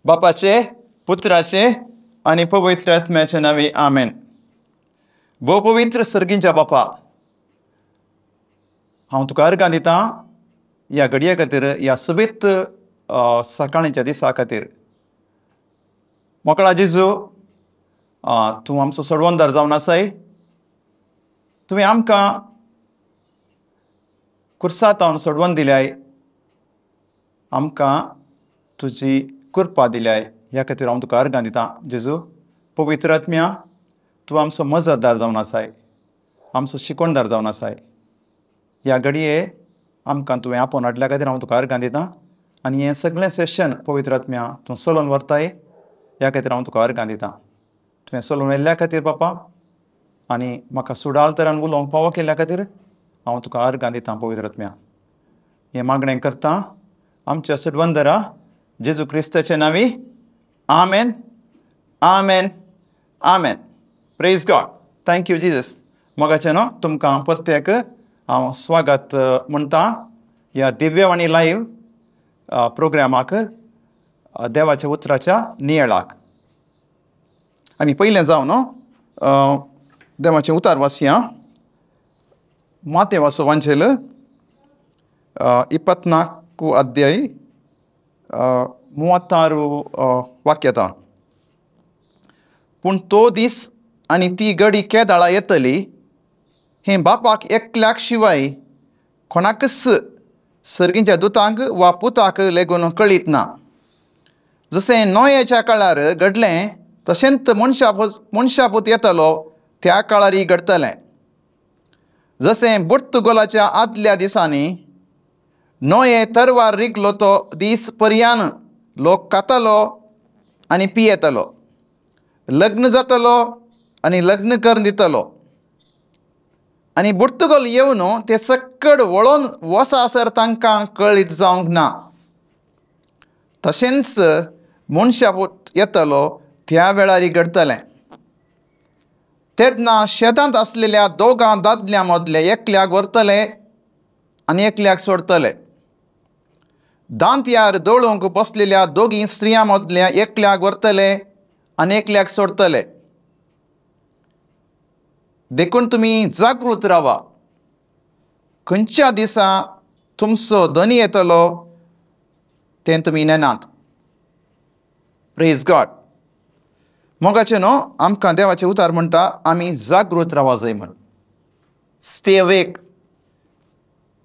बापाचे, पुत्राचे आणि पवित्र आत्म्याचे नावे आमेन. भोव पवित्र सर्गींच्या बापा, हांव तुका अर्गां दिता ह्या घडये खातीर, ह्या सवेत सकाळीच्या दिसा खातीर. मोकळा जेजू, तूं आमचो सोडवणदार जावन आसाय. तुवें आमकां कुर्सातावन सोडवण दिल्याय, आमकां तुजी कृपा दिल्याय. ह्या खातीर हांव तुका अर्गां दिता जेजू. पवित्र आत्म्या, तूं आमचो मजतदार जावन आसाय, आमचो शिकोणदार जावन आसाय. ह्या घडये आमकां तुवें आपोवन हाडल्या खातीर हांव तुका अर्गां दितां. आनी हें सगळें सेशन पवित्र आत्म्या तूं चलोवन व्हरताय, ह्या खातीर हांव तुका अर्गां दितां. तुवें चलोवन व्हेल्ल्या खातीर बापा, आनी म्हाका सुडाल तरान उलोवंक फावो केल्ल्या खातीर हांव तुका अर्गां दितां पवित्र आत्म्या. हें मागणें करतां आमच्या सोडवणदारा जेजू क्रिस्ताच्या नांवी. आमेन, आमेन, आमेन. Praise God. Thank you Jesus. मोगाचें न्हू तुमकां प्रत्येक हांव स्वागत म्हणटा ह्या दिव्यवाणी लायव्ह प्रोग्रामाक, देवाच्या उतराच्या नियळाक. आनी पयलें जावन देवाचें उतार वाचया. माते वाचोवांचेल 24 अध्याय 36 वाक्यता. पूण तो दीस आनी ती घडी केदाळा येतली, हें बापाक एकल्याक शिवाय कोणाकच सर्गींच्या दुतांक वा पुताक लेगून कळीत ना. जशें नोयाच्या काळार घडलें तशेंच मनशापूत येतलो त्या काळारय घडतलें. जशें बुर्तुगोलाच्या आदल्या दिसांनी नोये तरवार रिगलो तो दीस पर्यान लोक खातलो आनी पियेतलो, लग्न जातलो आनी लग्न करून दितलो, आनी बुर्तुगोल येवन ते सक्कड वळोवन वसासर तांकां कळीत जावंक ना. तशेंच मनशापूत येतलो त्या वेळारी घडतलें. तेन्ना शेतांत आसलेल्या दोगां दादल्यां मदले एकल्याक व्हरतले आनी एकल्याक सोडतले. दांत्यार दोळूंक बसलेल्या दोगी स्त्रियां मदल्या एकल्याक व्हरतले आनी एकल्याक सोडतले. देखून तुमी जागृत रावा. खंयच्या दिसा तुमचो धनी येतलो तें तुमी नेनात. Praise God. मोगाचें न्हू आमकां देवाचें उतार म्हणटा आमी जागृत रावा जाय म्हण. Stay awake.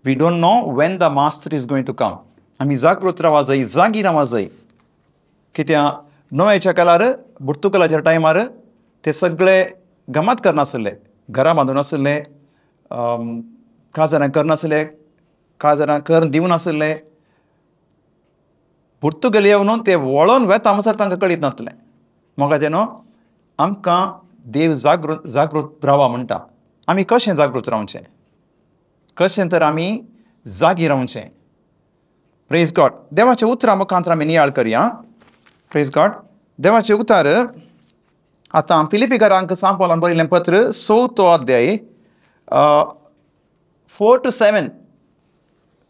We don't know when the master is going to come. आमी जागृत रावा जाय, जागी रावा जाय. कित्याक नोयाच्या काळार बुर्तुगोलाच्या टायमार ते सगळे गमात करनासले, घरां बांदून आसले, काजारां करनासले, काजारां करून दिवनासले. बुर्तुगोल येवन ते वळोन वेता म्हणसर तांकां कळीत नासलें. मोगाचें न्हू आमकां देव जागृत रावा म्हणटा. आमी कशें जागृत रावचें, कशें तर आमी जागी रावचें. Praise God. देवाचें उतरां मुखांतर आमी नियाळ करया. Praise God. देवाचें उतार आतां फिलिपिकारांक सांत पौलान बरयलें पत्र 4 अध्याय 4 to 7.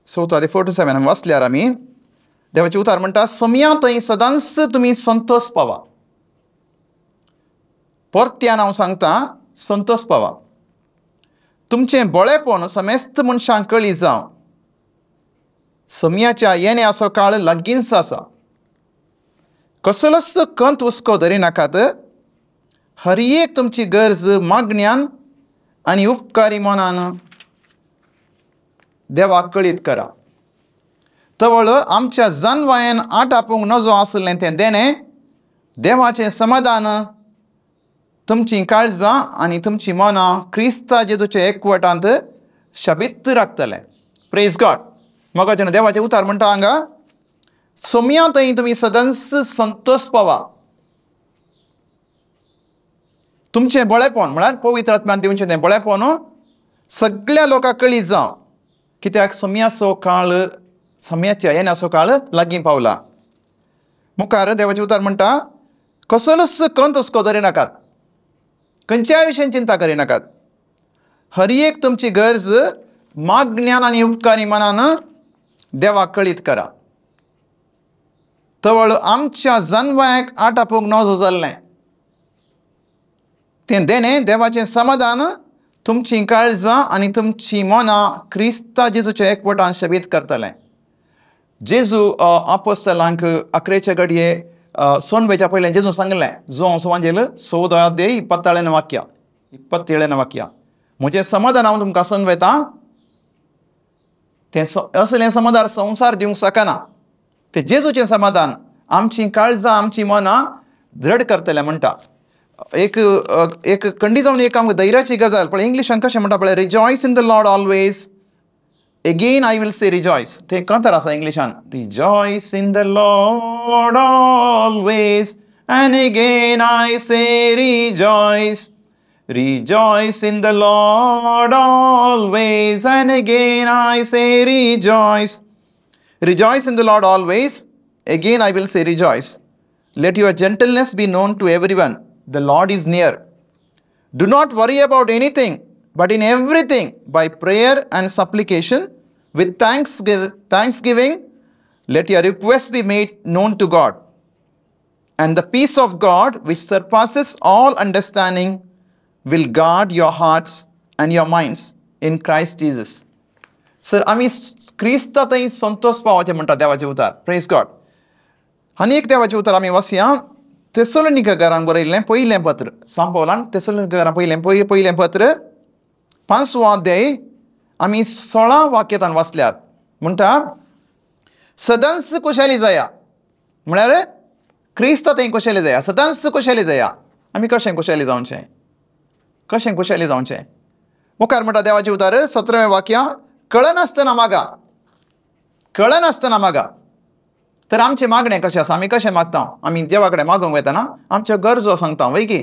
4 अध्याय 4 to 7 वाचल्यार आमी देवाचें उतार म्हणटा, समया थंय सदांच तुमी संतोश पावा. परत्यान हांव सांगतां, संतोश पावा. तुमचें बळेपण समेस्त मनशांक कळी जावं. समयाच्या येण्याचो काळ लागींच आसा. कसलोच कंत हुस्को धरिनाकात. हर एक तुमची गरज मागण्यान आनी उपकारी मनान देवाक कळीत करा. तवळ आमच्या जानवायेन आटापूंक नजो आसलें तें देणें, देवाचें समाधान तुमचीं काळजां आनी तुमचीं मनां क्रिस्ता जेजूच्या एकवटांत शाबीत राखतलें. Praise God. मोगाचें देवाचें उतार म्हणटा हांगा, समया थंय तुमी सदांच संतोश पावा. तुमचें बळेपण म्हळ्यार पवित्र आत्म्यान दिवचें तें बळेपण सगळ्या लोकांक कळीत जावं. कित्याक समयाच्या येण्याचो काळ लागीं पावला. मुखार देवाचें उतार म्हणटा, कसलोच कंत हुस्को धरिनाकात, खंयच्याय विशयान चिंता करिनाकात. हर एक तुमची गरज मागण्यान आनी उपकारी मनान देवाक कळीत करा. तवळ आमच्या जन्माक आटापूंक नजो जाल्लें. तें देणें देवाचें समाधान तुमचीं काळजां आनी तुमचीं मनां क्रिस्ता जेजूच्या एकवटान शेबीत करतलें. जेजू आपोस्तलांक 11चे घडये सोनवेच्या पयलें जेजू सांगलें जो सुवांजेल 14 अध्याय 27 वाक्य 27 वाक्य म्हजें समाधान हांव तुमकां सोनवेता. तें असलें समाधान संवसार दिवंक शकना. तें जेजूचें समाधान आमचीं काळजां आमचीं मनां दृढ करतलें म्हणटा. एक खंडी जावन एक आमकां धैर्याची गजाल पळय इंग्लिशान कशें म्हणटा पळय rejoice in the Lord always again I will say rejoice. तें कंतर आसा इंग्लिशान rejoice in the Lord always and again I say rejoice. Rejoice in the Lord always and again I say rejoice. Rejoice in the Lord always, again I will say rejoice. Let your gentleness be known to everyone. The Lord is near. Do not worry about anything, but in everything, by prayer and supplication, with thanksgiving, let your requests be made known to God. And the peace of God, which surpasses all understanding, will guard your hearts and your minds in Christ Jesus. Sir आमी क्रिस्तांतय संतोष पावचे म्हणटा देवाचें उतार. Praise God. आनी एक देवाचें उतार आमी वाचया तेसलोनिकेकारांक बरयल्लें पयलें पत्र. सांत पौलान तेसलोनिकेकारांक पयलें पत्र 5वो अध्याय आमी 16 वाक्यांत वाचल्यात. म्हणटा सदांच कुशेली जाया. म्हळ्यार क्रिस्तांतय कुशेली जाया. सदांच कुशेली जाया. आमी कशें कुशेली जावचें. कशें कुशेली जावचें. मुखार म्हणटा देवाचें उतार 17वें वाक्य कळनासतना मागा. कळनासतना मागा. तर आमचें मागणें कशें आसा. आमी कशें मागता. आमी देवा कडेन मागूंक वयतना आमच्यो गरजो सांगता वय की.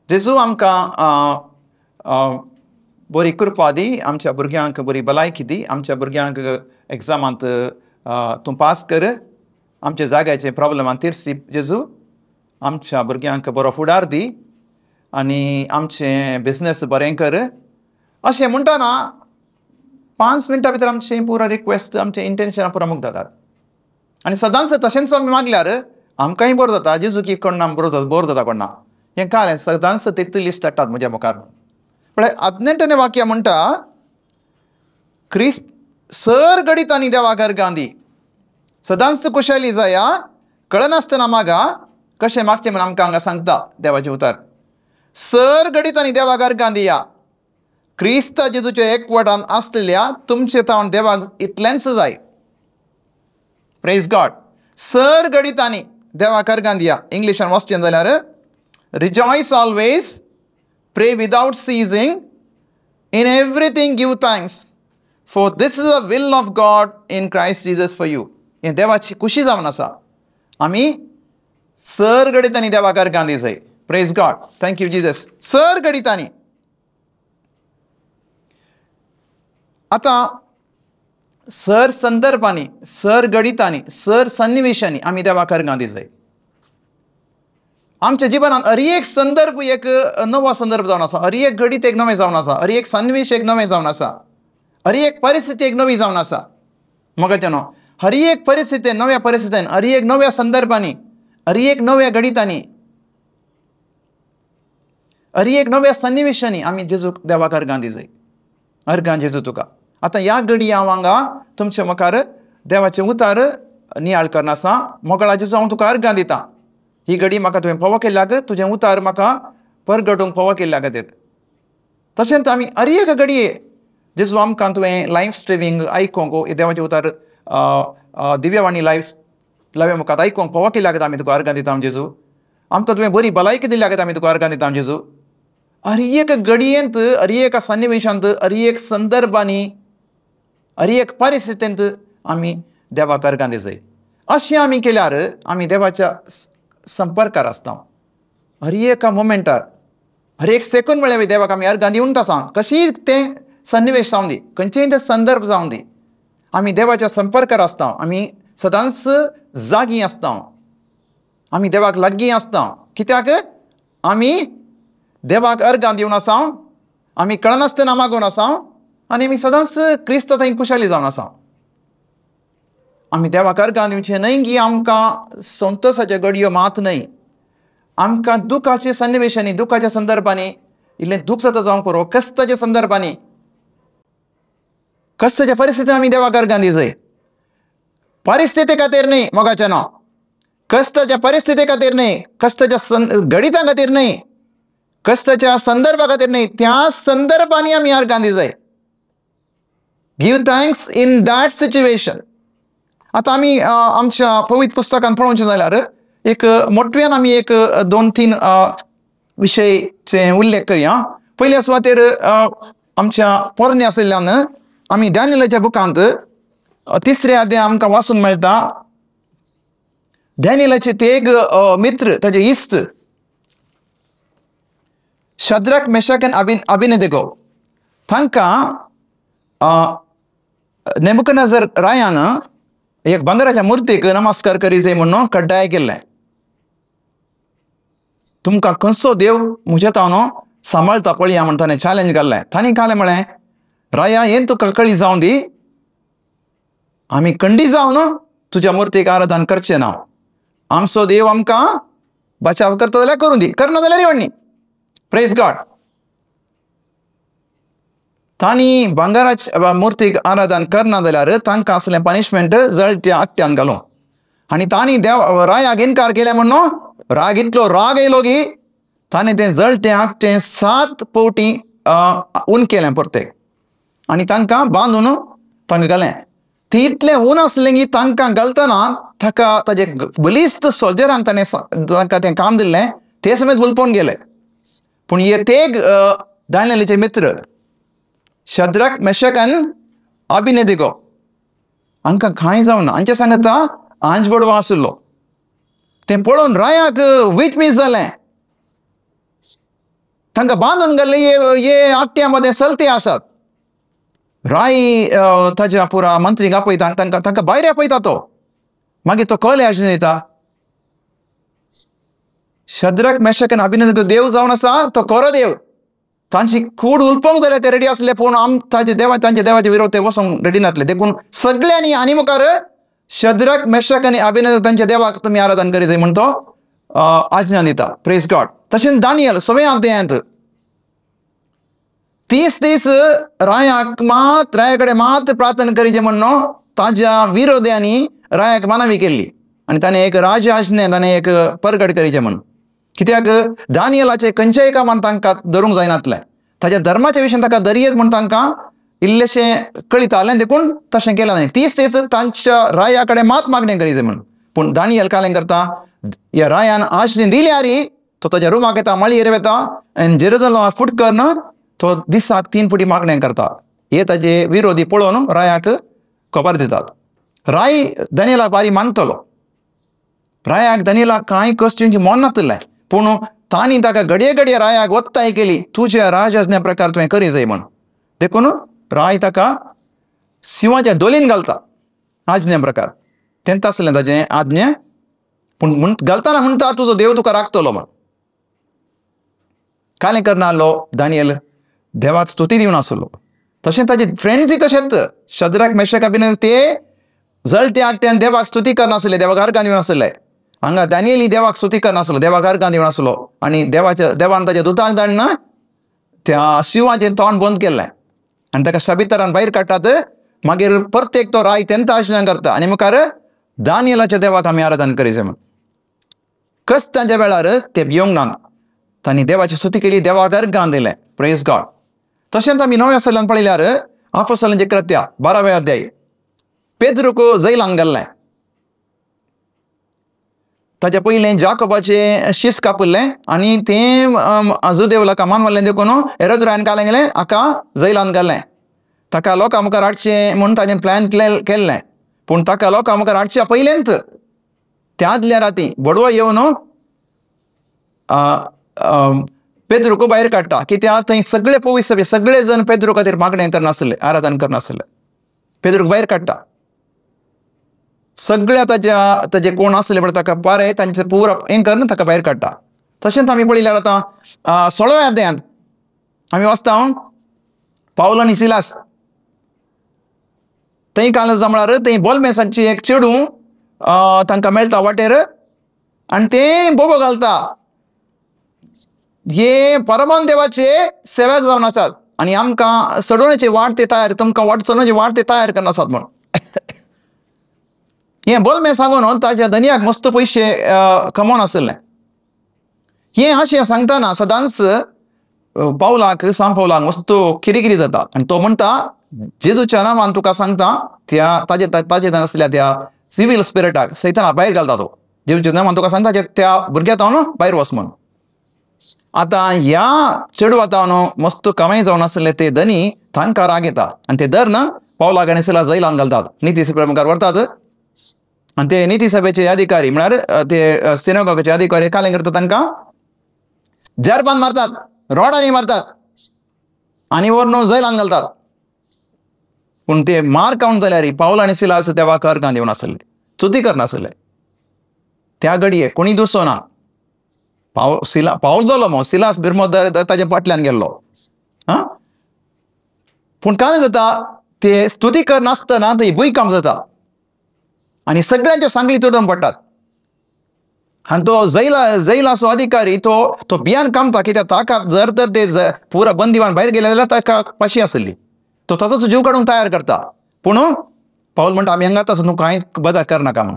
जेजू आमकां बरी कृपा दी. आमच्या भुरग्यांक बरी भलायकी दी. आमच्या भुरग्यांक एग्जामांत तूं पास कर. आमच्या जाग्याचे प्रॉब्लेमां तिरसी जेजू. आमच्या भुरग्यांक बरो फुडार दी. आनी आमचें बिझनेस बरें कर. अशें म्हणटाना 5 मिनटां भितर आमचें पुरो रिक्वेस्ट आमचें इंटेन्शनां पुरो मुक्त जातात. आनी सदांच तशेंच आमी मागल्यार आमकांय बरो जाता. जेजू की कोणा बोर जाता कोणा. हें कालें सदांच तेंच लिस्ट हाडटात म्हज्या मुखार. पळय 18वें वाक्य म्हणटा सर घडीतांनी देवाक अर्घां दी. सदांच कुशेली जाया. कळनासतना मागा. कशें मागचें म्हण आमकां हांगा सांगता देवाचें उतार. सर घडीतांनी देवाक अर्घां दिया. क्रिस्ता जेजूच्या एकवटान आसलेल्या तुमचें तावन देवाक इतलेंच जाय. Praise God. सर घडीतांनी देवाक अर्घां दिया. इंग्लिशान वाचचें जाल्यार rejoice always, pray without ceasing, in everything give thanks, for this is the will of God in Christ Jesus for you. हें देवाची खुशी जावन आसा. आमी सर घडीतांनी देवाक अर्घां दी जाय. Praise God. Thank you Jesus. सर घडीतांनी. आतां सर संदर्भांनी, सर घडीतांनी, सर सन्निवेशांनी आमी देवाक अर्घां दी जाय. आमच्या जिवनांत हर एक संदर्भ एक नवो संदर्भ जावन आसा. हर एक घडीत एक नवें जावन आसा. हर एक सन्निवेश एक नवें जावन आसा. हर एक परिस्थिती एक नवी जावन आसा. मोगाचें न्हू. हर एक परिस्थितीन नव्या परिस्थितीन हर एक नव्या संदर्भांनी हर एक नव्या घडीतांनी हर एक नव्या सन्निवेशांनी आमी जेजूक देवाक अर्घां दी जाय. अर्घां जेजू तुका. आतां ह्या घडी हांव हांगा तुमच्या मुखार देवाचें उतार नियाळ करनासतना मोगळा जेजू हांव तुका अर्घां दितां. ही घडी म्हाका तुवें फावो केल्ल्याक तुजें उतार म्हाका परगटूंक फावो केल्ल्या खातीर. तशेंच आमी हर एक घडये जेजू आमकां तुवें लायव्ह स्ट्रिमींग आयकूंक देवाचें उतार दिव्यवाणी लायव्ह मुखार आयकूंक फावो केल्ल्या खातीर आमी तुका अर्घां दिता जेजू. आमकां तुवें बरी भलायकी दिल्ल्या खातीर आमी तुका अर्घां दिता जेजू. हर एक घडयेंत हर एक सन्निवेशांत हर एक संदर्भांनी हर एक परिस्थितींत आमी देवाक अर्घां दी जाय. अशें आमी केल्यार आमी देवाच्या संपर्कार आसता. हर एक मोमेंटार हर एक सेकंड म्हळ्यार देवाक आमी अर्घां दिवंक आसा. कशीय तें सन्निवेश जावं दी. खंयचेय तें संदर्भ जावं दी. आमी देवाच्या संपर्कार आसता. आमी सदांच जागी आसता. आमी देवाक लागीं आसता. कित्याक आमी देवाक अर्घां दिवन आसा. आमी कळनासतना मागून आसा. आनी आमी सदांच क्रिस्तांत कुशाली जावन आसा. आमी देवाक अर्गां दिवचें न्हय की आमकां संतोशाच्यो घडयो मात न्हय, आमकां दुखाचे सन्निवेशांनी, दुखाच्या संदर्भांनी, इल्लें दूख जाता जावं पुरो, कश्टाच्या संदर्भांनी, कश्टाच्या परिस्थितीन आमी देवाक अर्गां दिवचें. परिस्थिती खातीर न्हय मोगाचें नांव, कश्टाच्या परिस्थिती खातीर न्हय, कश्टाच्या घडितां खातीर न्हय, कश्टाच्या संदर्भा खातीर न्हय, त्या संदर्भांनी आमी अर्गां दिवचें. Give thanks in that situation. आतां आमी आमच्या पवित्र पुस्तकान पळोवचें जाल्यार एक मोठ्यान आमी एक 2-3 विशयचे उल्लेख करया. पयल्या सुवातेर आमच्या पोरणे आशिल्ल्यान आमी डॅनियलाच्या बुकांत 3रे अध्याय आमकां वाचूंक मेळटा. डॅनियलाचे ते एक मित्र, ताजे इश्ट शद्रक, मेशक आनी अबेदनेगो, तांकां नेबुकदनेझर रायान एक भांगराच्या मुर्तीक नमस्कार करीचे म्हणून कड्डाय केल्लें. तुमकां खंयचो देव म्हज्या तावनो सांबाळता पळया म्हण ताणें चॅलेंज घाल्लें. तांणी कालें म्हळें, राया हें तुका कळी जावं दी, आमी खंडी जावन तुज्या मुर्तीक आराधन करचें ना. आमचो देव आमकां बचाव करता जाल्यार करूं दी, करना जाल्यार येवणी. Praise God. तांणी भांगराच्या मुर्तीक आराधन करना जाल्यार तांकां असलें पनिशमेंट जळत्या आगत्यान घालूं. आनी तांणी रायाक इन्कार केलें म्हणून राग इतलो राग येयलो की ताणें तें जळटें आगटें 7 फावटी ऊन केलें परतें आनी तांकां बांदून तांकां घालें. तें इतलें ऊन आसलें की तांकां घालतना ताका ताजे बलिश्ट सोल्जरांक तांकां तें काम दिल्लें, ते समेत उलपोवन गेले. पूण हे ते डॅनियलाचे मित्र शद्रक, मेशक आनी अबेदनेगो हांकां कांय जावना. हांचे सांगता आंजवडवो आशिल्लो. तें पळोवन रायाक विचमीस जालें. तांकां बांदून घाल्ले हे आगट्या मदें चलते आसात. राय ताच्या पुरा मंत्रीक आपयता, तांकां भायर आपयता. तो मागीर तो कळ्ळें अशें दिता, शद्रक, मेशक आनी अबेदनेगो देव जावन आसा तो खरो देव. तांची कूड उलपोंक जाल्यार ते रेडी आसले, पूण तांच्या देवाचे विरोध ते वचोंक रेडी नासले. देखून सगळ्यांनी आनी मुखार शद्रक, मेशक आनी अबेदनेगो तांच्या देवाक तुमी आराधन करीत म्हूण तो आज्ञा दिता. Praise God. तशेंच दानियल 6व्या अध्यायांत 30 दीस राया कडेन मात प्रार्थना करीचे म्हणून ताज्या विरोध्यांनी रायाक मानवी केल्ली आनी ताणें एक राज आज्ञा ताणें एक परगट करीचे म्हणून. कित्याक दानियलाचे खंयच्याय कामान तांकां धरूंक जायनातलें. ताच्या धर्माच्या विशयान ताका धरयेत म्हूण तांकां इल्लेशें कळितालें. देखून तशें केलें न्हय. 30 दीस तांच्या राया कडेन मात मागणें करीत म्हणून. पूण दानियल कालें करता, ह्या रायान आज्ञा दिल्यार तो ताच्या रुमाक येता, माळयेर वता आनी जेरुसलेमाक फूट करना तो दिसाक 3 फावटी मागणें करता. हे ताजे विरोधी पळोवन रायाक खबर दितात. राय दानियलाक बारी मानतलो. रायाक दानियलाक कांय कश्ट येवची मोन नासलें, पूण तांणी ताका घडये घडये रायाक वत्ताय केली, तुज्या राजाज्ञा प्रकार तुवें करी जाय म्हण. देखून राय ताका सिंहाच्या दोलीन घालता आज्ञा प्रकार. तेंच आसलें ताजें आज्ञा. पूण घालतना म्हणटा तुजो देव तुका राखतलो म्हण. कालें करनासलो दानियल देवाक स्तुती दिवन आसलो. तशेंच ताजे फ्रेंड्सूय तशेंच शद्रक, मेशक, अबेदनेगो ते जळटे आगट्यान देवाक स्तुती करनासले, देवाक अर्गां दिवन आसले. हांगा दानियेली देवाक स्तुती करनासलो, देवाक अर्गां दिवन आसलो. आनी देवान ताच्या दुताक धाडून त्या शिवाचें तोंड बंद केल्लें आनी ताका शाबितारान भायर काडटात. मागीर प्रत्येक तो राय तेंच आज्ञा करता आनी मुखार दानियलाच्या देवाक आमी आराधन करीचे म्हण. कश्टाच्या वेळार ते भियोंक ना. तांणी देवाची स्तुती केली, देवाक अर्गां दिलें. Praise God. तशेंच आमी नव्या सालान पळयल्यार अपोस्तलांची कृत्या 12वें अध्याय पेद्रूक जैलान घाल्लें. ताच्या पयलें जाकोबाचें शीस कापल्लें आनी तें जुदेव लोकां मानवल्लें. देखून हेरोदेसान कालें गेलें हाका जैलान घाल्लें. ताका लोकां मुखार हाडचें म्हूण ताणें प्लॅन केल्लें. पूण ताका लोकां मुखार हाडच्या पयलेंत त्या आदल्या राती बडवो येवन पेद्रूक भायर काडटा. कित्याक थंय सगळे पवित्र सगळे जण पेद्रू खातीर मागणें करनासले, आराधन करनासले. पेद्रूक भायर काडटा. सगळ्या ताजे कोण आसले पळय ताका पारे तांचे पुरा हें करून ताका भायर काडटा. तशेंच आमी पळयल्यार आतां 16व्या अध्यायांत आमी वाचता पावलो आनी सिलास थंय काल जमणार थंय बोलमेसांची एक चेडूं तांकां मेळटा वाटेर आनी ते बोबो घालता. हे परमान देवाचे सेवक जावन आसात आनी आमकां सडोवण्याची वाट ते तयार तुमकां चडोवण्याची वाट ते तयार करन आसात म्हण. हे बोलमे सांगून ताच्या धनयाक मस्त पयशे कमोवन आसले. हे अशें सांगतना सदांच पावलाक पावलाक मस्त किरी जाता आनी तो म्हणटा जेजूच्या नांवान तुका सांगता त्या ताजे आसल्या त्या सिवील स्पिरिटाक सैताना भायर घालता. तो जेजूच्या नांवान तुका सांगता त्या भुरग्याक हांव भायर वच म्हण. आतां ह्या चेडवाक न्हू मस्त कमाई जावन आसले ते धनी तांकां राग येता आनी ते धर ना पावलाक आनी सिलाक जैलान घालतात. निती सभे मुखार व्हरतात आनी ते निती सभेचे अधिकारी म्हळ्यार ते सिनेगॉगाचे अधिकारी कालें करतात तांकां जरबान मारतात, रोडांनी मारतात आनी व्हरून जैलान घालतात. पूण ते मार खावन जाल्यार पावल आनी सिलास देवाक अर्गां दिवन आसले, स्तुती करनासले. त्या घडये कोणी दुसो ना. पावल जालो मो सिलास बिरमो ताच्या फाटल्यान गेल्लो. पूण काय जाता ते स्तुती करनासतना थंय भुंयकांप जाता आनी सगळ्यांच्यो सांगली तुडून पडटात. आनी तो जैलाचो अधिकारी तो भियान कामता कित्याक ताका जर तर ते पुरा बंदिवान भायर गेले जाल्यार ताका फाशी आसली. तो तसोच जीव काडूंक तयार करता. पूण पावल म्हणटा आमी हांगा आतां न्हू कांय बदल करनाका म्हूण.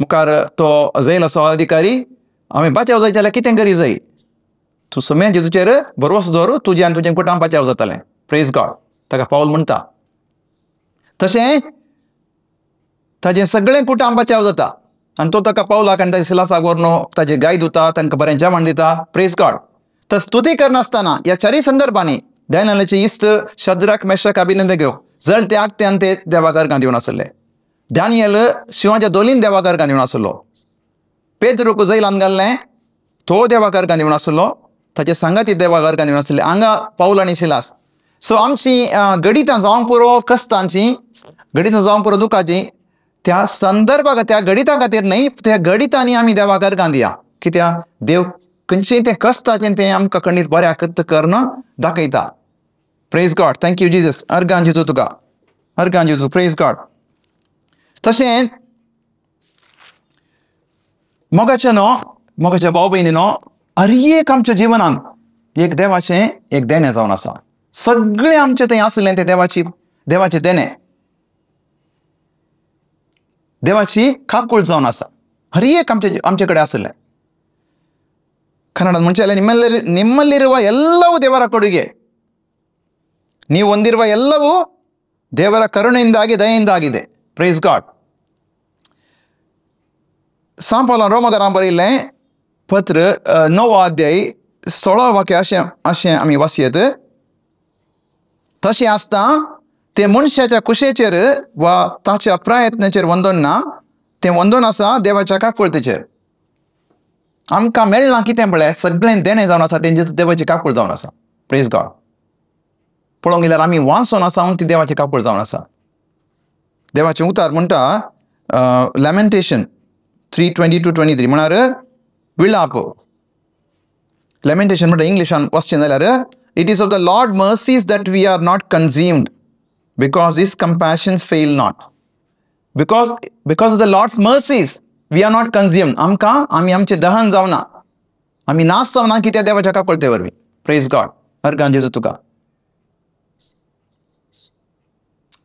मुखार तो जैलाचो अधिकारी आमी बाचाव जायचे जाल्यार कितें करी जाय तूं समें जेजूचेर भरवोसो दवर तुजें आनी तुजें कुटुंब बाचाव जातालें. Praise God. ताका पावल म्हणटा तशें ताजें सगळें कुटुंब बाचाव जाता आनी तो ताका पावलाक आनी ताच्या सिलासाक व्हरून ताजे गाय दिता तांकां बरें जेवण दिता. Praise God. तर स्तुती करनासतना ह्या चारय संदर्भांनी दानियेलाची इस्त शद्रक मेशक अबेदनेगो जळ ते आगत्यान ते देवाक अर्गां दिवन आसले. दानियेल शिवाच्या दोलीन देवाक अर्गां दिवन आसलो. पेद्रूक जैलान घाल्लें तो देवाक अर्गां दिवन आसलो. ताचे सांगाती देवाक अर्गां दिवन आसले. हांगा पावल आनी सिलास. सो आमची गडितां जावंक पुरो कश्टांची गडितां जावंक पुरो दुखाची त्या संदर्भाक त्या गडितां खातीर न्हय त्या गडितांनी आमी देवाक अर्गां दिया. कित्याक देव खंयचें तें कश्टाचें तें आमकां खंडीत बऱ्याक करून दाखयता. Praise God. Thank you Jesus. अर्गां जेजू तुका. अर्गां जेजू. Praise God. तशें मोगाच्या भाव भयणीनो हर एक आमच्या जिवनांत एक देवाचें एक देणें जावन आसा. सगळें आमचें थंय आसलें तें देवाचें देणें देवाची काकूळ जावन आसा. हर एक आमचे कडेन आसलें. ಕನ್ನಡದ ಮುಂಚೆ ನಿಮ್ಮಲ್ಲಿರುವ ಎಲ್ಲವೂ ದೇವರ ಕೊಡುಗೆ. ನೀವು ಹೊಂದಿರುವ ಎಲ್ಲವೂ ದೇವರ ಕರುಣೆಯಿಂದಾಗಿ ದಯೆಯಿಂದಾಗಿದೆ. Praise God. सांपला रोमकारां बरयल्लें पत्र 9 अध्याय 16 वाक्य अशें आमी वाचयेत. तशें आसता ते मनशाच्या कुशेचेर वा ताच्या प्रयत्नाचेर वंदन ना. तें वंदन आसा देवाच्या काकूळतेचेर. आमकां मेळना कितें पळय सगळें देणें जावन आसा तेंचे देवाची काकूळ जावन आसा. Praise God. पळोवंक गेल्यार आमी वाचून आसा ती देवाची काकूळ जावन आसा. देवाचें उतार म्हणटा लॅमेंटेशन 3:20-23 म्हळ्यार विलाप. लॅमेंटेशन म्हणटा इंग्लिशान वाचचें जाल्यार it is of the Lord mercies that we are not consumed because his compassions fail not. Because of the Lord's mercies we are not consumed. आमी आमचें दहन जावना आमी नाश जावना कित्याक देवाच्या काकूळते वरवीं. Praise God. अर्गां जेजू तुका.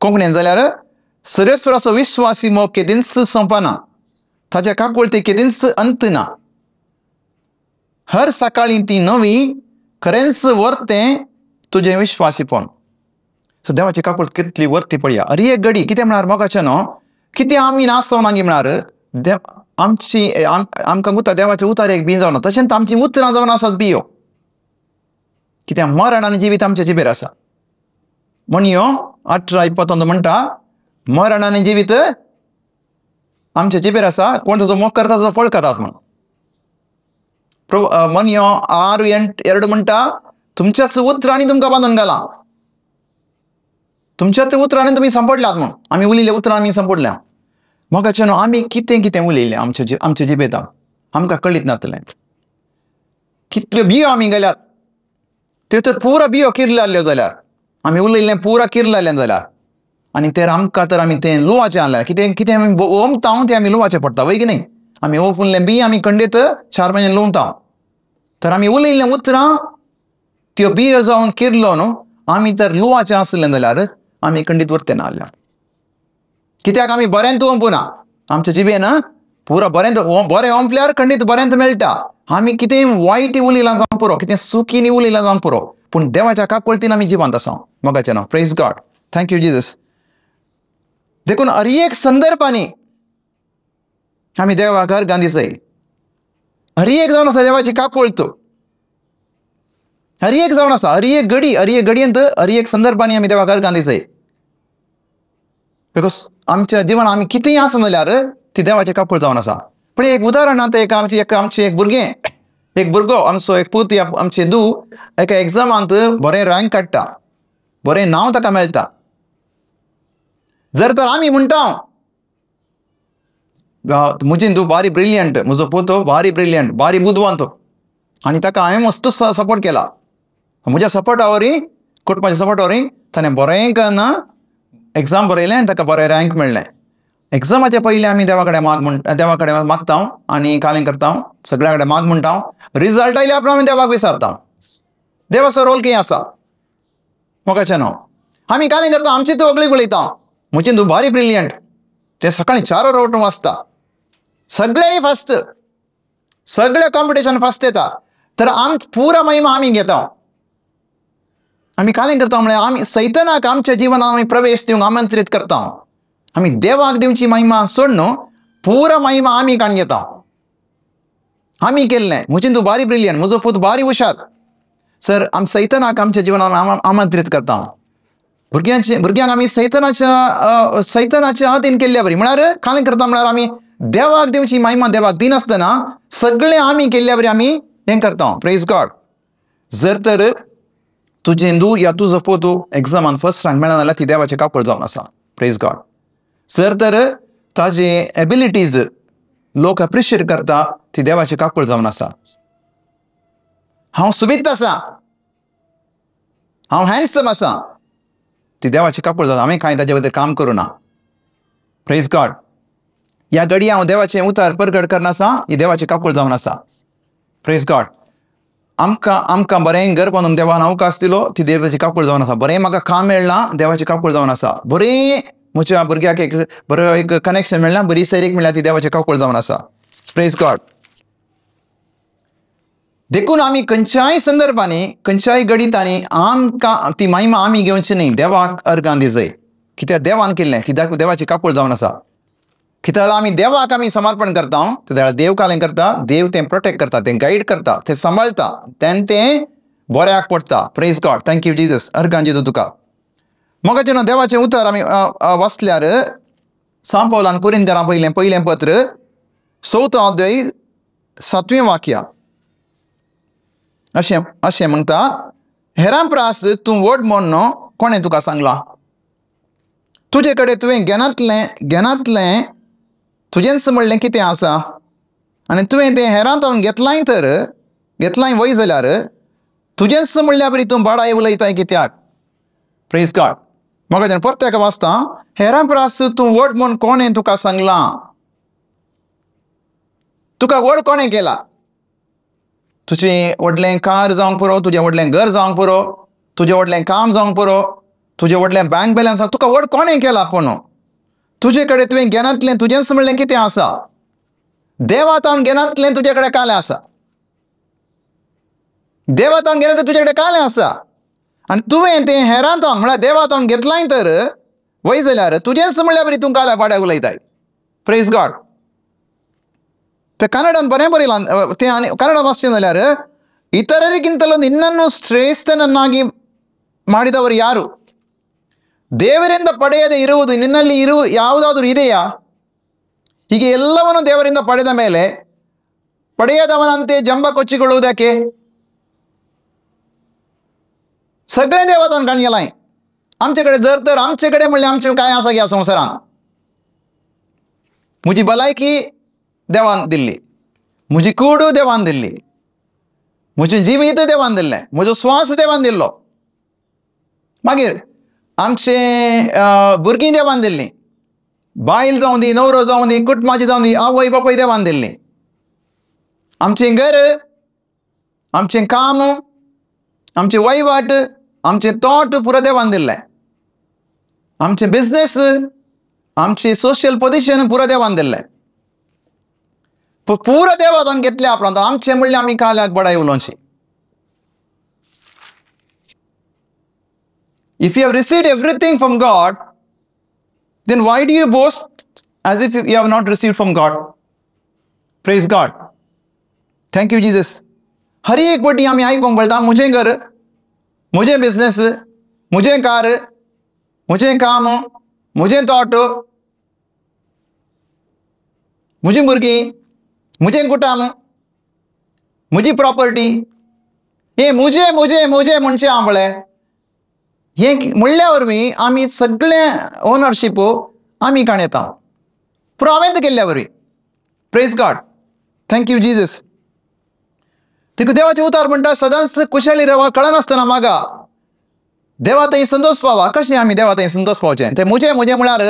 कोंकणीन जाल्यार सर्वेस्पराचो विश्वासी मोग केदींच सोंपना. ताच्या काकूळते केदींच अंत ना. हर सकाळी ती नवी खरेंच वर्तें तुजें विश्वासीपण. सो देवाची काकूळ कितली वर्ती पळया. अरे एक घडी कितें म्हळ्यार मोगाचें न्हू कितें आमी नाश जावना म्हळ्यार आमकां उतर देवाचें उतार एक बी जावना. तशेंच आमची उतरां जावन आसात बियो. कित्याक मरण आनी जिवीत आमच्या जिबेर आसा. म्हणयो 18:21 म्हणटा मरण आनी जिवीत आमच्या जिबेर आसा. कोण ताचो मोग करता ताचो फळ खातात म्हण. म्हणयो 6:2 म्हणटा तुमच्याच उतरांनी तुमकां बांदून घाला. तुमच्याच उतरांनी तुमी सांपडल्यात म्हण. आमी उलयल्या उतरांनी सांपडल्या. मोगाचें न्हू आमी कितें कितें उलयलें आमच्या जिबेंत आमकां कळीत नातलें. कितल्यो बियो आमी गेल्यात त्यो तर पुरो बियो किरलाल्यो जाल्यार आमी उलयल्लें पुरा किरलालें जाल्यार आनी ते आमकां तर आमी तें लुवाचें आहलें कितें आमी ओमता तें आमी लुवाचें पडटा वय की न्ही आमी ओंपलें बी आमी खंडीत 4 म्हयने लुवता तर आमी उलयल्लें उतरां त्यो बियो जावन किरलो न्हू आमी तर लुवाचें आसलें जाल्यार आमी खंडीत उरतें ना आहलें कित्याक आमी बरेंत ओंपुना आमच्या जिबेन पुरो बरेंत ओंपल्यार खंडीत बरेंत मेळटा आमी कितें वायट उलयलां जावं पुरो कितें सुखीनी उलयलां जावं पुरो पूण देवाच्या काकूळटीन आमी जिवंत आसा मोगाचें नांव praise God thank you Jesus देखून हर एक संदर्भांनी आमी देवाक अर्घां दिसय हर एक जावन आसा देवाची काकूळट हर एक जावन आसा हर एक घडयेंत हर एक संदर्भांनी आमी देवाक अर्घां दिसय बिकॉज आमच्या जिवनांत आमी कितेंय आसा जाल्यार ती देवाची काकूळ जावन आसा पूण एक उदाहरण आतां आमचें एक भुरगें एक भुरगो आमचो एक पूत आमचें दू एका एग्जामांत बरें रँक काडटा बरें नांव ताका मेळटा जर तर आमी म्हणटा म्हजें दू बारी ब्रिलियंट म्हजो पोतो बारी ब्रिलियंट बारी बुदवंत आनी ताका हांवें मस्त सपोर्ट केला म्हज्या सपोर्टा वरी कुटुंबाच्या सपोर्टा वरी ताणें बरें करून एग्जाम बरयलें आनी ताका बरें रँक मेळ्ळें एग्जामाच्या पयलीं आमी देवा कडेन मागता आनी कालें करता सगळ्या कडेन माग म्हणटा रिजल्ट आयल्या उपरांत आमी देवाक विचारता देवाचो रोल कितें आसा मोगाचें नांव आमी कालें करता आमची तगळी उलयता म्हजें तूं बारी ब्रिलियंट ते सकाळीं 4 वरां उठून वाचता सगळ्यांनी फस्ट सगळे कॉम्पिटिशन फस्ट येता तर पुरा महिमा आमी घेता आमी कालें करता म्हळ्यार आमी सैतानाक आमच्या जिवनांत आमी प्रवेश दिवंक आमंत्रीत करता आमी देवाक दिवची महिमा सोड न्हू पुरा महिमा आमी काण घेता आमी केल्लें म्हजें तूं बारी ब्रिलियंट म्हजो पूत बारी हुशार सर आमी सैतानाक आमच्या जिवनांत आमंत्रीत करता भुरग्यांक आमी सैतानाच्या हातीन केल्ल्या बरी म्हळ्यार कालें करता म्हळ्यार आमी देवाक दिवची महिमा देवाक दिनासतना सगळें आमी केल्ल्या बरी आमी हें करता प्रेज गॉड जर तर तुजें दू या तुजो पोतू एग्जामान फर्स्ट रँक मेळना जाल्यार ती देवाची काकूळ जावन आसा प्रेज गॉड जर तर ताजे एबिलिटीज लोक एप्रिशिएट करता ती देवाची काकूळ जावन आसा हांव सुबित आसा हांव हँडसम आसा ती देवाची काकूळ जाता आमी कांय ताजे बद्दल काम करूं ना प्रेज गॉड ह्या घडये हांव देवाचें उतार परगट करना आसा ही देवाची काकूळ जावन आसा प्रेज गॉड आमकां बरें घर बांदूंक देवान अवकाश दिलो ती देवाची काकूळ जावन आसा बरें म्हाका काम मेळना देवाची काकूळ जावन आसा बरें म्हज्या भुरग्याक एक बरो एक कनेक्शन मेळना बरी सैरीक मेळ्ळ्या ती देवाची काकूळ जावन आसा प्रेज गॉड देखून आमी खंयच्याय संदर्भांनी खंयच्याय गणितांनी आमकां ती महिमा आमी घेवची न्ही देवाक अर्घां दिसय कित्याक देवान केल्लें ती देवाची काकूळ जावन आसा कित्याक आमी देवाक आमी समर्पण करता तेन्ना देव कालें करता देव तें प्रोटेक्ट करता तें गायड करता तें सांबाळटा तें बऱ्याक पडटा praise God thank you Jesus अर्घां दिता तुका मोगाचें न्हू देवाचें उतर आमी वाचल्यार सांत पौलान कुरिंथारां पयलें पत्र 4 अध्याय 7वें वाक्य अशें म्हणटा हेरां प्रास तूं व्हड म्हूण न्हू कोणें तुका सांगलां तुजे कडेन तुवें ज्ञानांतलें तुजेंच म्हणलें कितें आसा आनी तुवें तें हेरांतून घेतलाय वय जाल्यार तुजेंच म्हणल्या बरी तूं बाडाय उलयताय कित्याक प्रेज गॉड मोगाचें परत एका वाचता हेरां प्रास तूं व्हड म्हूण कोणें तुका सांगलां तुका व्हड कोणें केला तुजें व्हडलें कार जावंक पुरो तुजें व्हडलें घर जावंक पुरो तुजें व्हडलें काम जावंक पुरो तुजें व्हडलें बँक बॅलन्स तुका व्हड कोणें केला पूण तुजे कडेन तुवें ज्ञानांतलें तुजेंच म्हणलें कितें आसा देवातान ज्ञानांतलें तुजे कडेन कालें आसा देवातान ज्ञानांतलें तुजे कडेन कालें आसा आनी तुवें तें हेरांतान म्हळ्यार देवातान घेतलाय तर वय जाल्यार तुजेंच म्हणल्यार बरी तूं काल्या पाड्याक उलयताय प्रेज गॉड तें कन्नडान बरें बरयलां तें आनी कन्नडान वाचचें जाल्यार इतरರಿಗಿಂತಲೂ ನಿನ್ನನ್ನು ಶ್ರೇಷ್ಠನನ್ನಾಗಿ ಮಾಡಿದವರು ಯಾರು ದೇವರಿಂದ ಪಡೆಯದೆ ಇರುವುದು ನಿನ್ನಲ್ಲಿ ಯಾವುದಾದರೂ ಇದೆಯಾ ಹೀಗೆ ಎಲ್ಲವನ್ನು ದೇವರಿಂದ ಪಡೆದ ಮೇಲೆ ಪಡೆಯದವನಂತೆ ಜಂಬ ಕೊಚ್ಚಿಕೊಳ್ಳುವುದಕ್ಕೆ सगळे देवातान काण गेलाय आमचे कडेन जर तर आमचे कडेन म्हणल्यार आमचें कांय आसा ह्या संवसारान म्हजी भलायकी देवान दिल्ली म्हजी कूड देवान दिल्ली म्हजें जिवीत देवान दिल्लें म्हजो स्वास देवान दिल्लो मागीर आमचे भुरगीं देवान दिल्लीं, बायल जावं दी, नवरो जावं दी, कुटुंबाची जावं दी, आवय बापूय देवान दिल्लीं. आमचें घर, आमचें काम, आमचे वहिवाट, आमचे तोट पुरो देवान दिल्लें. आमचे बिझनेस, आमचे सोशल पोजिशन पुरो देवान दिल्लें. पुरो देवान घेतले आपणान. आमचे म्हणल्यार आमी काल्याक बडाय उलोवची. If you have received everything from God, then why do you boast as if you have not received from God? Praise God. Thank you, Jesus. हर एक बटी आमी आयकूंक मेळटा, म्हजें घर, म्हजें बिझनेस, म्हजें कार, म्हजें काम, म्हजें तोट, म्हजीं भुरगीं, म्हजें कुटुंब, म्हजी प्रॉपर्टी, हे म्हजें म्हजें म्हजें म्हणचें आंबळे. हे म्हणल्या वरवीं आमी सगळें ओनरशीप आमी काणयता, पूण हांवें केल्ल्या वरवीं. Praise God. Thank you Jesus. देखो देवाचें उतार म्हणटा, सदांच कुशळी रावा, कळनासतना मागा, देवा थंय संतोश पावा. कशें आमी देवा थंय संतोश पावचें? तें म्हजें म्हजें म्हळ्यार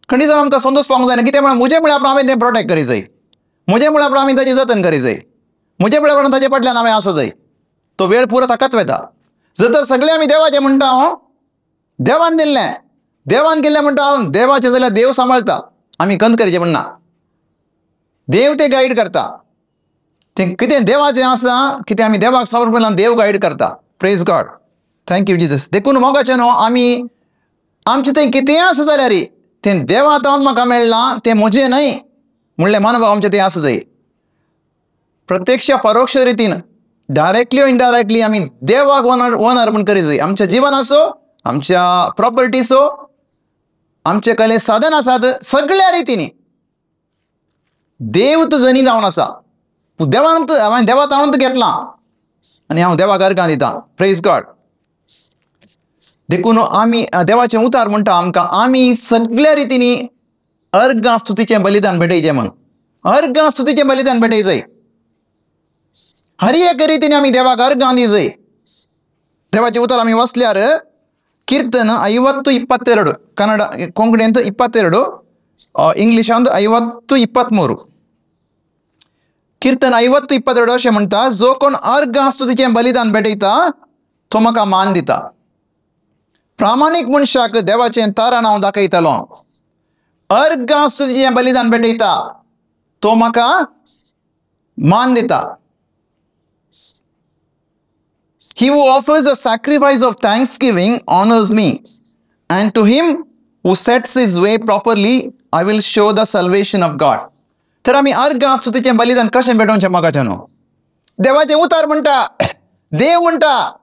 खंय जावन आमकां संतोश पावंक जायना. कितें म्हळ्यार म्हजें म्हळ्यार हांवें तें प्रोटेक्ट करी जाय, म्हजें म्हळ्यार हांवें ताचें जतन करी जाय, म्हजें म्हळ्यार ताचे फाटल्यान हांवें आसूं जाय. तो वेळ पुरो ताकाच वेता. जर तर सगळें आमी देवाचें म्हणटा, देवान दिल्लें, देवान केल्लें म्हणटा, देवाचें जाल्यार देव सांबाळटा. आमी कंत करचें म्हणना, देव तें गायड करता. तें कितें देवाचें आसा, कितें आमी देवाक समर्पण, देव गायड करता. Praise God. Thank you Jesus. देखून मोगाचें न्हू, आमी आमचें थंय कितेंय आसा जाल्यार तें देवा तावन म्हाका मेळ्ळां, तें म्हजें न्हय म्हणलें मनोभाव आमचें तें आसूं जाय. प्रत्यक्ष परोक्ष रितीन, डायरेक्टली वा इनडायरेक्टली आमी देवाक वनर म्हण करी जाय. आमचें जिवन आसो, आमच्या प्रॉपर्टीसो, आमचे कले साधन आसात, सगळ्या रितीनी देव तुजनी जावन आसा. देवान हांवें देवा तावन घेतलां आनी हांव देवाक अर्गां दितां. Praise God. देखून आमी देवाचें उतार म्हणटा आमकां, आमी सगळ्या रितीनी अर्गां स्तुतीचें बलिदान भेटयचें म्हण. अर्गां स्तुतीचें बलिदान भेटय जाय. हर एक रितीन आमी देवाक अर्गां दी जाय. देवाचें उतार आमी वाचल्यार कीर्तन 50:22, कन्नड कोंकणींत 22, इंग्लिशांत 50:23. कीर्तन 50:22 अशें म्हणटा, जो कोण अर्गां स्तुतीचें बलिदान भेटयता तो म्हाका मान दिता. प्रामाणीक मनशाक देवाचें तारण हांव दाखयतलों. अर्गां स्तुतीचें बलिदान भेटयता तो म्हाका मान दिता. He who offers a sacrifice of thanksgiving honors me, and to him who sets his way properly, I will show the salvation of God. तर आमी अर्गां स्तुतीचें बलिदान कशें भेटोवचें मोगाचें न्हू. देवाचें उतार म्हणटा, देव म्हणटा,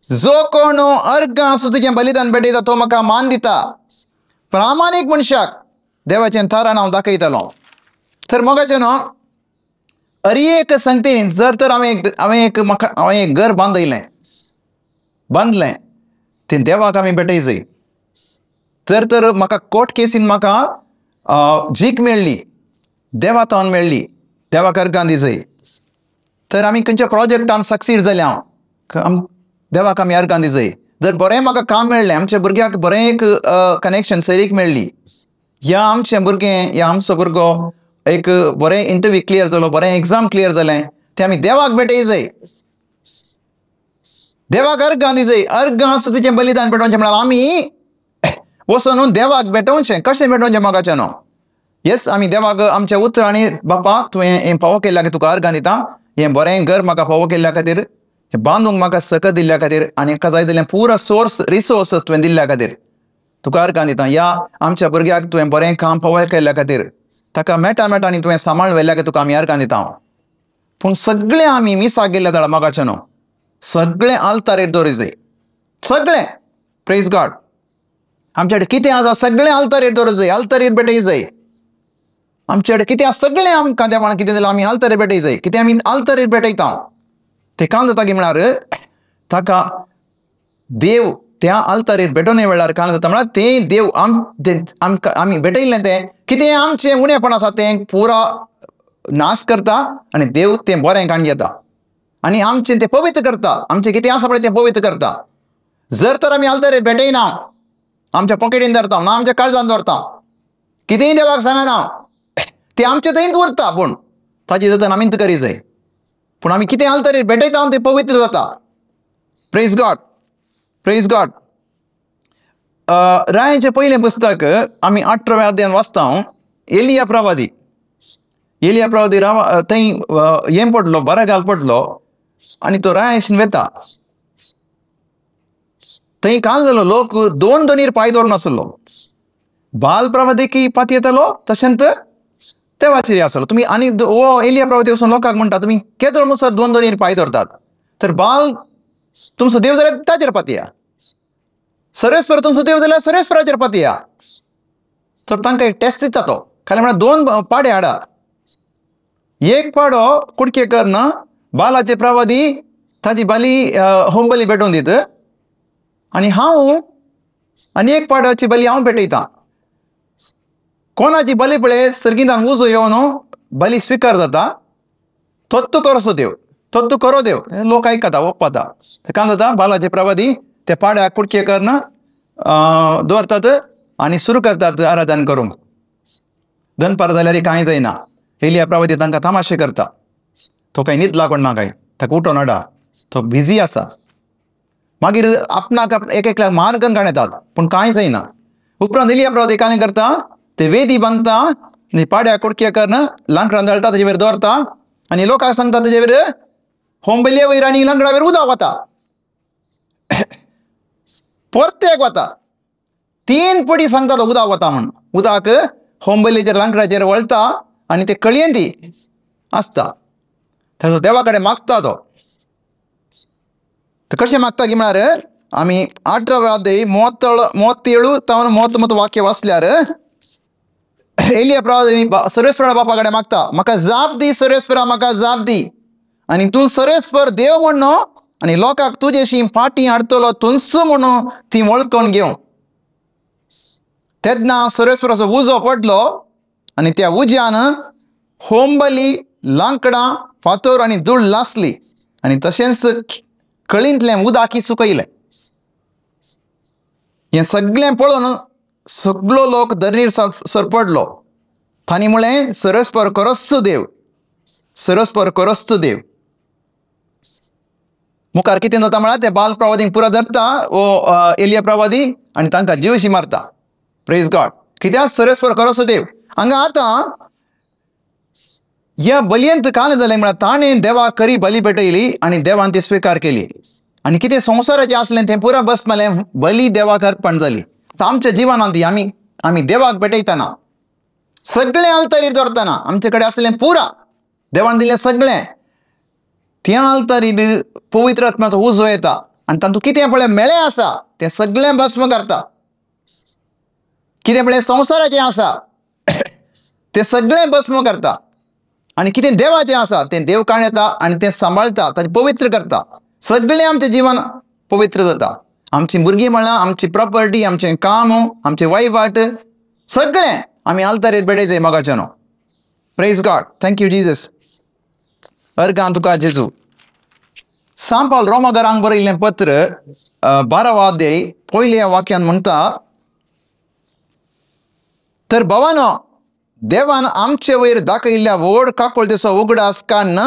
जो कोण अर्गां स्तुतीचें बलिदान भेटयता तो म्हाका मान दिता. प्रामाणीक मनशाक देवाचें तारण हांव दाखयतलों. तर मोगाचें न्हू, हर एक संगतीन जर तर हांवें एक घर बांदलें तें देवाक आमी भेटय जाय. जर तर म्हाका कोर्ट केसीन म्हाका जीक मेळ्ळी, देवा तावन मेळ्ळी, देवाक अर्गां दी जाय. तर आमी खंयच्या प्रोजेक्टान सक्सीड जाल्यां देवाक आमी अर्गां दी जाय. जर बरें म्हाका काम मेळ्ळें, आमच्या भुरग्याक बरें एक कनेक्शन सैरीक मेळ्ळी, या आमचें भुरगें या आमचो भुरगो एक बरें इंटरव्यू क्लियर जालो, बरें एग्जाम क्लियर जालें, तें आमी देवाक भेटय जाय. देवाक अर्गां दी जाय. अर्गां स्तुतीचें बलिदान भेटोवचें म्हळ्यार आमी वचून देवाक भेटोवचें. कशें भेटोवचें मोगाचें न्हू. येस, आमी देवाक आमच्या उतरांनी, बापा तुवें हें फावो केल्ल्या खातीर तुका अर्गां दिता. हें बरें घर म्हाका फावो केल्ल्या खातीर, हें बांदूंक म्हाका सकत दिल्ल्या खातीर, आनी हाका जाय जाल्यार पुरो रिसोर्स तुवें दिल्ल्या खातीर तुका अर्गां दिता. या आमच्या भुरग्याक तुवें बरें काम फावो केल्ल्या खातीर, ताका मेटा आनी तुवें सांबाळून व्हेल्ल्या खातीर तुका आमी अर्गां दिता. पूण सगळें आमी मिसाक गेल्ल्या जाल्यार मोगाचें न्हू. सगळें आल्तारेर दवरूंक जाय. सगळें. Praise God. आमचे कडेन कितें आसा सगळें आल्तारेर दवरूंक जाय. आल्तारेर भेटय जाय. आमचे कडेन कितें आसा सगळें आमकां देवान कितें दिलां आमी आल्तारेर भेटय जाय. कितें आमी आल्तारेर भेटयता तें काल जाता की म्हळ्यार ताका देव त्या आल्तारेर भेटोवने वेळार काल जाता म्हळ्यार तें देव आमी भेटयल्लें तें कितें आमचें उणेंपण आसा तें पुरो नाश करता आनी देव तें बरें काण घेता आनी आमचें तें पवित्र करता. आमचें कितें आसा पळय तें पवित्र करता. जर तर आमी आल्तारेर भेटयना, आमच्या पॉकेटीन धरता ना आमच्या काळजान धरता, कितेंय देवाक सांगना, ते आमचे थंयच उरता, पूण ताची जतन आमीच करी जाय. पूण आमी कितें आल्तारेर भेटयता ते पवित्र जाता. Praise God, praise God. रायाचें पयलें पुस्तक आमी 18व्या अध्यायान वाचता. एलिया प्रवादी थंय हें पडलो, बरागाल पडलो आनी तो रायाशीन वेता. थंय काल जालो, लोक 2 दोनीर पांय दवरून आसलो. बाल प्रवादिकी पाती येतालो, तशेंच देवाचेर आसलो. तुमी आनी हो एलिया प्रवादी वचून लोकांक म्हणटा, तुमी केदो नुसार 2 दोनीर पांय दवरतात. तर बाल तुमचो देव जाल्यार ताचेर पातया, सर्वेस्पर तुमचो देव जाल्यार सर्वेस्पराचेर पातया. तर तांकां एक टेस्ट दिता तो, खाली म्हळ्यार 2 पाडे हाडा. एक पाडो कुडके करना, बालाचे प्रवादी ताची बली होम बली भेटोवन दित, आनी हांव आनी एक पाडोची बली हांव भेटयतां. कोणाची बली पळय सर्गिंतान उजो येवन बली स्विकार जाता, तोच तूं करसो देव, तोच तूं करो देव. लोक आयकता, ओपता. काय जाता, बालाचे प्रवादी त्या पाड्याक कुडके करना दवरतात आनी सुरू करतात आराधन करूंक. दनपार जाल्यार कांय जायना. एलिया प्रवादी तांकां तमाशे करता. तो कांय न्हीद लागोन ना, कांय ताका उठोन हाडा, तो बिजी आसा. मागीर आपणाक एक एकल्याक मारगन घाण येतात, पूण कांय जायना. उपरांत एलिया प्रवादी कांय करता, ते वेदी बांदता आनी पाड्याक कुडके करना, लांकडां दळटा, ताजे वयर दवरता आनी लोकांक सांगता ताजे वयर होमबेले वयर आनी लांकडा वयर उदक वता. परतेक वता, 3 पडी सांगता तो उदक वता म्हण. उदक होमबेलेचेर लांकडाचेर वळटा आनी ते कळयेंती आसता. ताजो देवा कडेन मागता तो. तर कशें मागता की म्हळ्यार आमी 18व्या अध्याय 37 तावन 38 वाक्य वाचल्यार एलिया प्रवादी सर्वेस्परा बापा कडेन मागता, म्हाका जाप दी सर्वेस्परा, म्हाका जाप दी, आनी तूं सर्वेस्पर देव म्हण न्हू, आनी लोकांक तुजेशी फाटी हाडटलो तुंच म्हणून ती वळखून घेवं. तेन्ना सर्वेस्पराचो उजो पडलो आनी त्या उज्यान होमबली, लांकडां, फातर आनी धूळ लासली आनी तशेंच कळींतलें उदकय सुकयलें. हें सगळें पळोवन सगळो लोक धरणीर सरपडलो. तांणी म्हळें, सर्वेस्पर करस्चो देव, सर्वेस्पर करस्चो देव. मुखार कितें जाता म्हळ्यार ते बाल प्रवादीक पुरो धरता वो एलिया प्रवादी आनी तांकां जीवशी मारता. Praise God. कित्याक सर्वेस्पर करस्चो देव. हांगा आतां ह्या बलयेंत काल जालें म्हळ्यार ताणें देवाक खरी बली भेटयली आनी देवान ती स्विकार केली. आनी कितें संवसाराचें आसलें तें पुरो बस मारलें, बली देवाक अर्पण जाली. आमच्या जिवनांत आमी देवाक भेटयतना, सगळें आल्तारीर दवरतना आमचे कडेन आसलें पुरा देवान दिलें सगळें, त्या आल्तारीर पवित्र आत्म्याचो उजो येता आनी तातूंत कितें पळय मेळ्ळें आसा तें सगळें भस्म करता. कितें पळय संवसाराचें आसा तें सगळें भस्म करता, आनी कितें देवाचें आसा तें देव काण येता आनी तें सांबाळटा, ताचें पवित्र करता. सगळें आमचें जिवन पवित्र जाता. आमची भुरगीं म्हणल्यार आमची प्रॉपर्टी, आमचें काम, आमचें वैवाट, सगळें आमी आल्तारीर भेटय जाय मोगाच्यान. Praise God. Thank you Jesus. अर्गां तुका जेजू. सांत पावल रोमाकारांक बरयल्लें पत्र 12वा अध्याय पयल्या वाक्यान म्हणटा, तर भावानो, देवान आमचे वयर दाखयल्ल्या व्हड काकूळतेचो उगडास काडून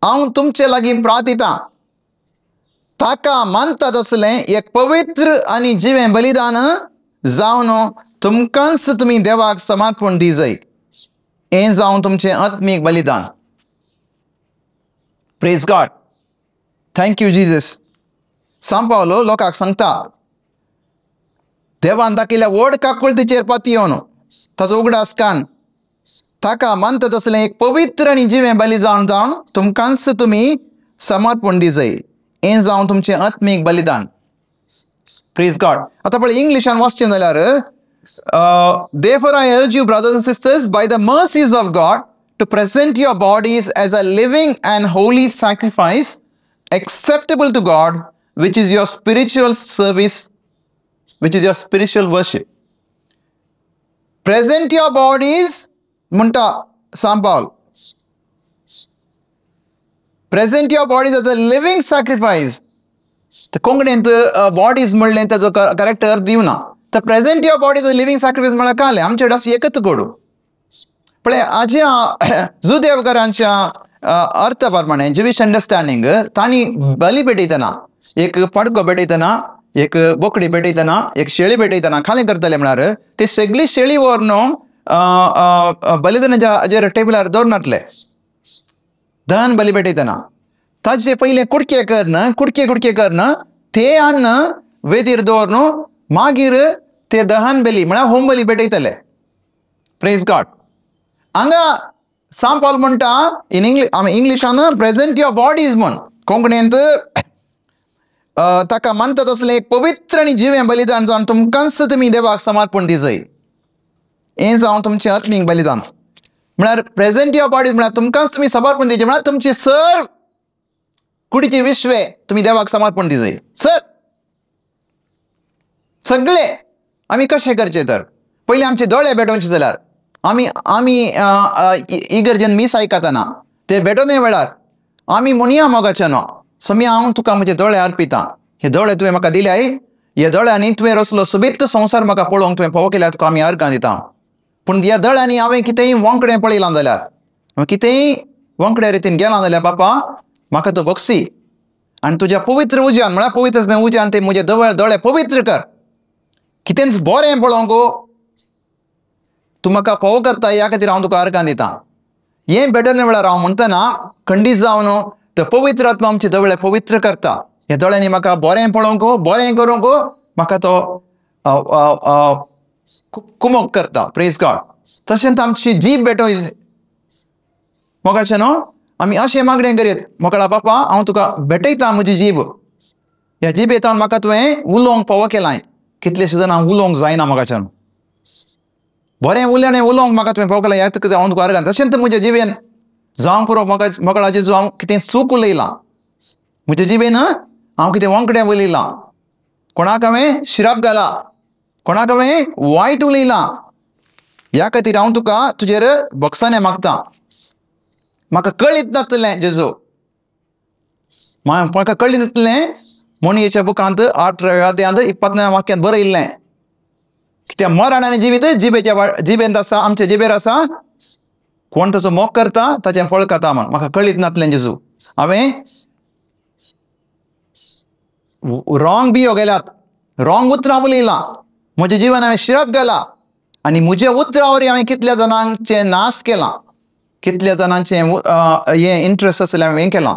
हांव तुमचे लागीं प्रार्थितां. ताका मानतात असलें एक पवित्र आनी जिवें बलिदान जावन तुमकांच तुमी देवाक समर्पण दी जाय. हें जावन तुमचें आत्मीक बलिदान. Praise God. Thank you Jesus. सांत पावलो लोकांक सांगता, देवान दाखयल्ल्या व्हड काकूळतेचेर पाती येवन ताचो उगडास काडून ताका मानतात असलें एक पवित्र आनी जिवें बलिदान जावन तुमकांच तुमी समर्पण दी जाय. हें जावन तुमचें आत्मीक बलिदान. Praise God. आतां पळय इंग्लिशान वाचचें जाल्यार, therefore I urge you brothers and sisters by the mercies of God to present your bodies as a living and holy sacrifice acceptable to God, which is your spiritual service, which is your spiritual worship. Present your bodies म्हणटा सांत पावल. Present your bodies as a living sacrifice. तर कोंकणींत bodies म्हणलें ताजो correct अर्थ दिवना. तर present your body is a living sacrifice म्हळ्यार काले आमचे कडेन असं एकच कोडू पळय हाज्या जुदेवकारांच्या अर्थ प्रमाणे ज्युइश अंडरस्टँडिंग तांणी बली पेटयतना एक पडको पेटयतना एक बोकडी पेटयतना एक शेळी पेटयतना खाली करतले म्हळ्यार ती सगळी शेळी व्हरून बलिदानाच्या हाजेर टेबलार दवरनातले दहन बली पेटयतना ताजे पयले कुडके करन ते हाडन वेदीर दवरन मागीर ते दहन बली म्हळ्यार होम बली पेटयतले. Praise God. हांगा सान पॉल म्हणटा इन इंग्लिशान प्रेजेंट युअर बॉडीज म्हण कोंकणींत ताका मानता तसलें एक पवित्र आनी जिवें बलिदान जावन तुमकांच तुमी देवाक समर्पण दिजय. हें जावन तुमचें आत्मीक बलिदान म्हळ्यार प्रेजेंट युअर बॉडीज म्हळ्यार तुमकांच तुमी समर्पण दिवचें म्हळ्यार तुमचे सर्व कुडीचे विश्वे तुमी देवाक समर्पण दिजय. सगळे आमी कशें करचें तर पयलीं आमचे दोळे भेटोवचे जाल्यार आमी इगर्जेन मीस आयकतना ते भेटोवने वेळार आमी म्हणया मोगाचें न्हू समी हांव तुका म्हजे दोळे अर्पिता. हे दोळे तुवें म्हाका दिल्याय ह्या दोळ्यांनी तुवें रचलो सुबीत संवसार म्हाका पळोवंक तुवें फावो केल्यार तुका आमी अर्गां दिता. पूण ह्या दोळ्यांनी हांवें कितेंय वंकडें पळयलां जाल्यार कितेंय वंकड्या रितीन गेलां जाल्यार बापा म्हाका तूं बक्षी आनी तुज्या पवित्र उज्यान म्हळ्यार पवित्र उज्यान ते म्हजे दोळे पवित्र कर. कितेंच बरें पळोवंक तूं म्हाका फावो करता ह्या खातीर हांव तुका अर्गां दिता. हें भेटोवने वेळार हांव म्हणटना खंडीत जावन तो पवित्र आत्मा आमचे दोळे पवित्र करता. ह्या दोळ्यांनी म्हाका बरें पळोवंक बरें करूंक म्हाका तो कुमोक करता. Praise God. तशेंच आमची जीब भेटोवन मोगाचें न्हू आमी अशें मागणें करीत मोकळा बापा हांव तुका भेटयता म्हजी जीब. ह्या जिबेंतल्यान म्हाका तुवें उलोवंक फावो केलां. कितलेशे जाण हांव उलोवंक जायना मोगाच्यान बरें उलोवंक म्हाका तुवें फावो केलां ह्या खातीर हांव तुका अर्गां. तशेंच म्हज्या जिबेन जावं पुरो मोकळा जेजू हांव कितें चूक उलयलां म्हज्या जिबेन हांव कितें वंकडें उलयलां कोणाक हांवें शिराप घाला कोणाक हांवें वायट उलयलां ह्या खातीर हांव तुका तुजेर बक्षाने मागता. म्हाका कळीत नासलें जेजू म्हाका कळीत नासलें मोणयेच्या बुकांत 8 अध्यायांत 29 वाक्यांत बरयल्लें कित्याक मरण आनी जिवीत जिबेंत आसा आमच्या जिबेर आसा कोण ताचो मोग करता ताचें फळ खाता म्हण. म्हाका कळीत नासलें जेजू हांवें रॉंग बियो गेल्यात रॉंग उतरां उलयलां म्हजें जिवन हांवें शिरप घाला आनी म्हज्या उतरां वरवीं हांवें कितल्या जाणांचें नाश केलां कितल्या जाणांचें हें इंट्रस्ट आसलें हांवें हें केलां.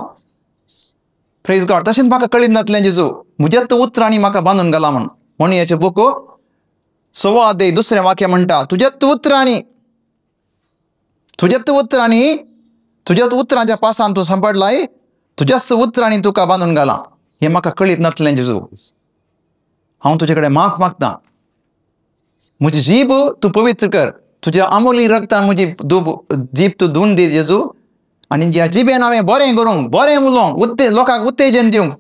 Praise God. तशेंच म्हाका कळीत नासलें जेजू म्हज्याच उतरांनी म्हाका बांदून घाला म्हण. म्हणून हेचें बूक 6 अध्याय 2 वाक्य म्हणटा तुज्याच उतरांच्या पासान तूं सांपडलाय तुज्याच उतरांनी तुका बांदून घाला. हें म्हाका कळीत नासलें जेजू हांव तुजे कडेन माफ मागता. म्हजी जीब तूं पवित्र कर तुज्या अमोली रक्तान म्हजी जीब तूं धुवन दी जेजू आनी ह्या जिबेन हांवें बरें करूंक बरें उलोवंक लोकांक उत्तेजन दिवंक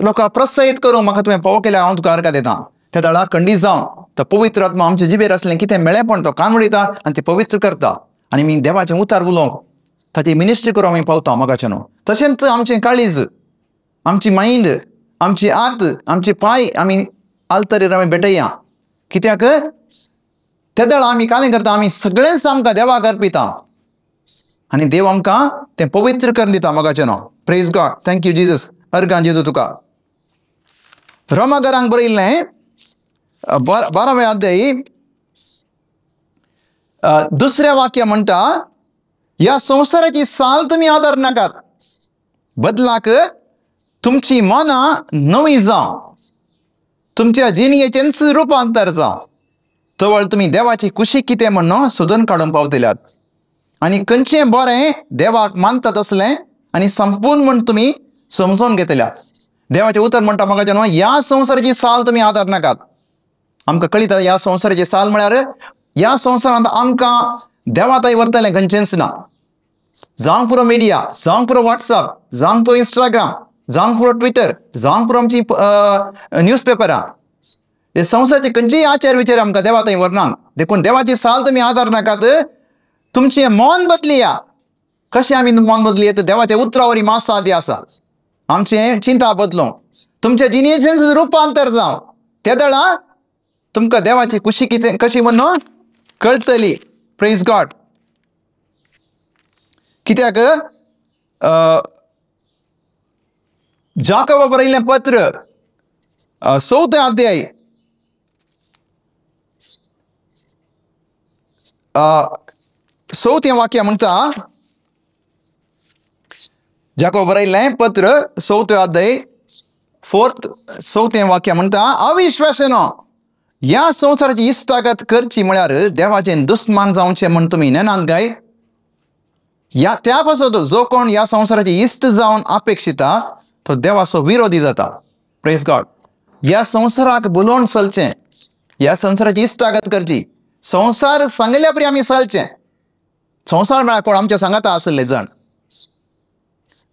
लोकांक प्रोत्साहीत करूंक म्हाका तुवें फावो केल्यार हांव तुका अर्गां दिता. त्या दाळा खंडीत जावन तो पवित्र आत्मा आमच्या जिबेर असलें कितें मेळ्ळेपण तो कान उडयता आनी ते पवित्र करता आनी आमी देवाचें उतार उलोवंक ताची मिनिस्ट्री करूंक आमी पावता मोगाचें न्हू. तशेंच आमचें काळीज आमची मायंड आमची आत आमचे पांय आमी आल्तरीर आमी भेटया कित्याक त्या दाळा आमी कालें करता आमी सगळेंच आमकां देवाक अर्पिता आनी देव आमकां तें पवित्र करून दिता मोगाचें न्हू. Praise God. Thank you Jesus. अर्गां जेजू तुका. रोमाकारांक बरयल्लें 12वें अध्याय 2 वाक्य म्हणटा ह्या संवसाराची साल तुमी आदर नाकात बदलाक तुमची मनां नवी जावं तुमच्या जिणयेचेंच रुपांतर जावं तवळ तुमी देवाची कुशी कितें म्हणून सोदून काडून पावतल्यात आनी खंयचें बरें देवाक मानतात असलें आनी संपूर्ण म्हण तुमी समजून घेतल्यात. देवाचें उतर म्हणटा म्हाका न्हू ह्या संवसाराची साल तुमी आदर नाकात. आमकां कळटा ह्या संवसाराची साल म्हळ्यार ह्या संवसारांत आमकां देवाताय व्हरतलें खंयचेंच ना. जावं पुरो मिडिया जावं पुरो WhatsApp जावं तो Instagram जावं पुरो ट्विटर जावं पुरो आमची न्यूजपेपरां हे संवसाराचे खंयचेय आचार विचार आमकां देवाताय व्हरनात. देखून देवाची साल तुमी आदर नाकात. तुमचें मन बदलिया. कशें आमी मन बदलिया देवाच्या उतरा वरी मातसो आदी आसा आमचें चिंता बदलूंक तुमच्या जिनेशन्स रूपांतर जावं त्या दळा तुमकां देवाची खुशी कितें कशी म्हणून कळटली. Praise God. कित्याक जाकोबा बरयल्लें पत्र 4 अध्याय 4 वाक्य म्हणटा, जाकोबा बरयल्लें पत्र 4 अध्याय 4 वाक्य म्हणटा, अविश्वासानो ह्या संवसाराची इश्टागत करची म्हळ्यार देवाचें दुस्मान जावचें म्हण तुमी नेनात काय. या त्या पासून जो कोण ह्या संवसाराची इश्ट जावन अपेक्षिता तो देवाचो विरोधी जाता. Praise God. ह्या संवसाराक बुलोवन चलचें, ह्या संवसाराची इश्टागत करची. संवसार सांगल्या परी आमी चलचें. संवसार म्हळ्यार कोण आमच्या सांगाता आसले जण.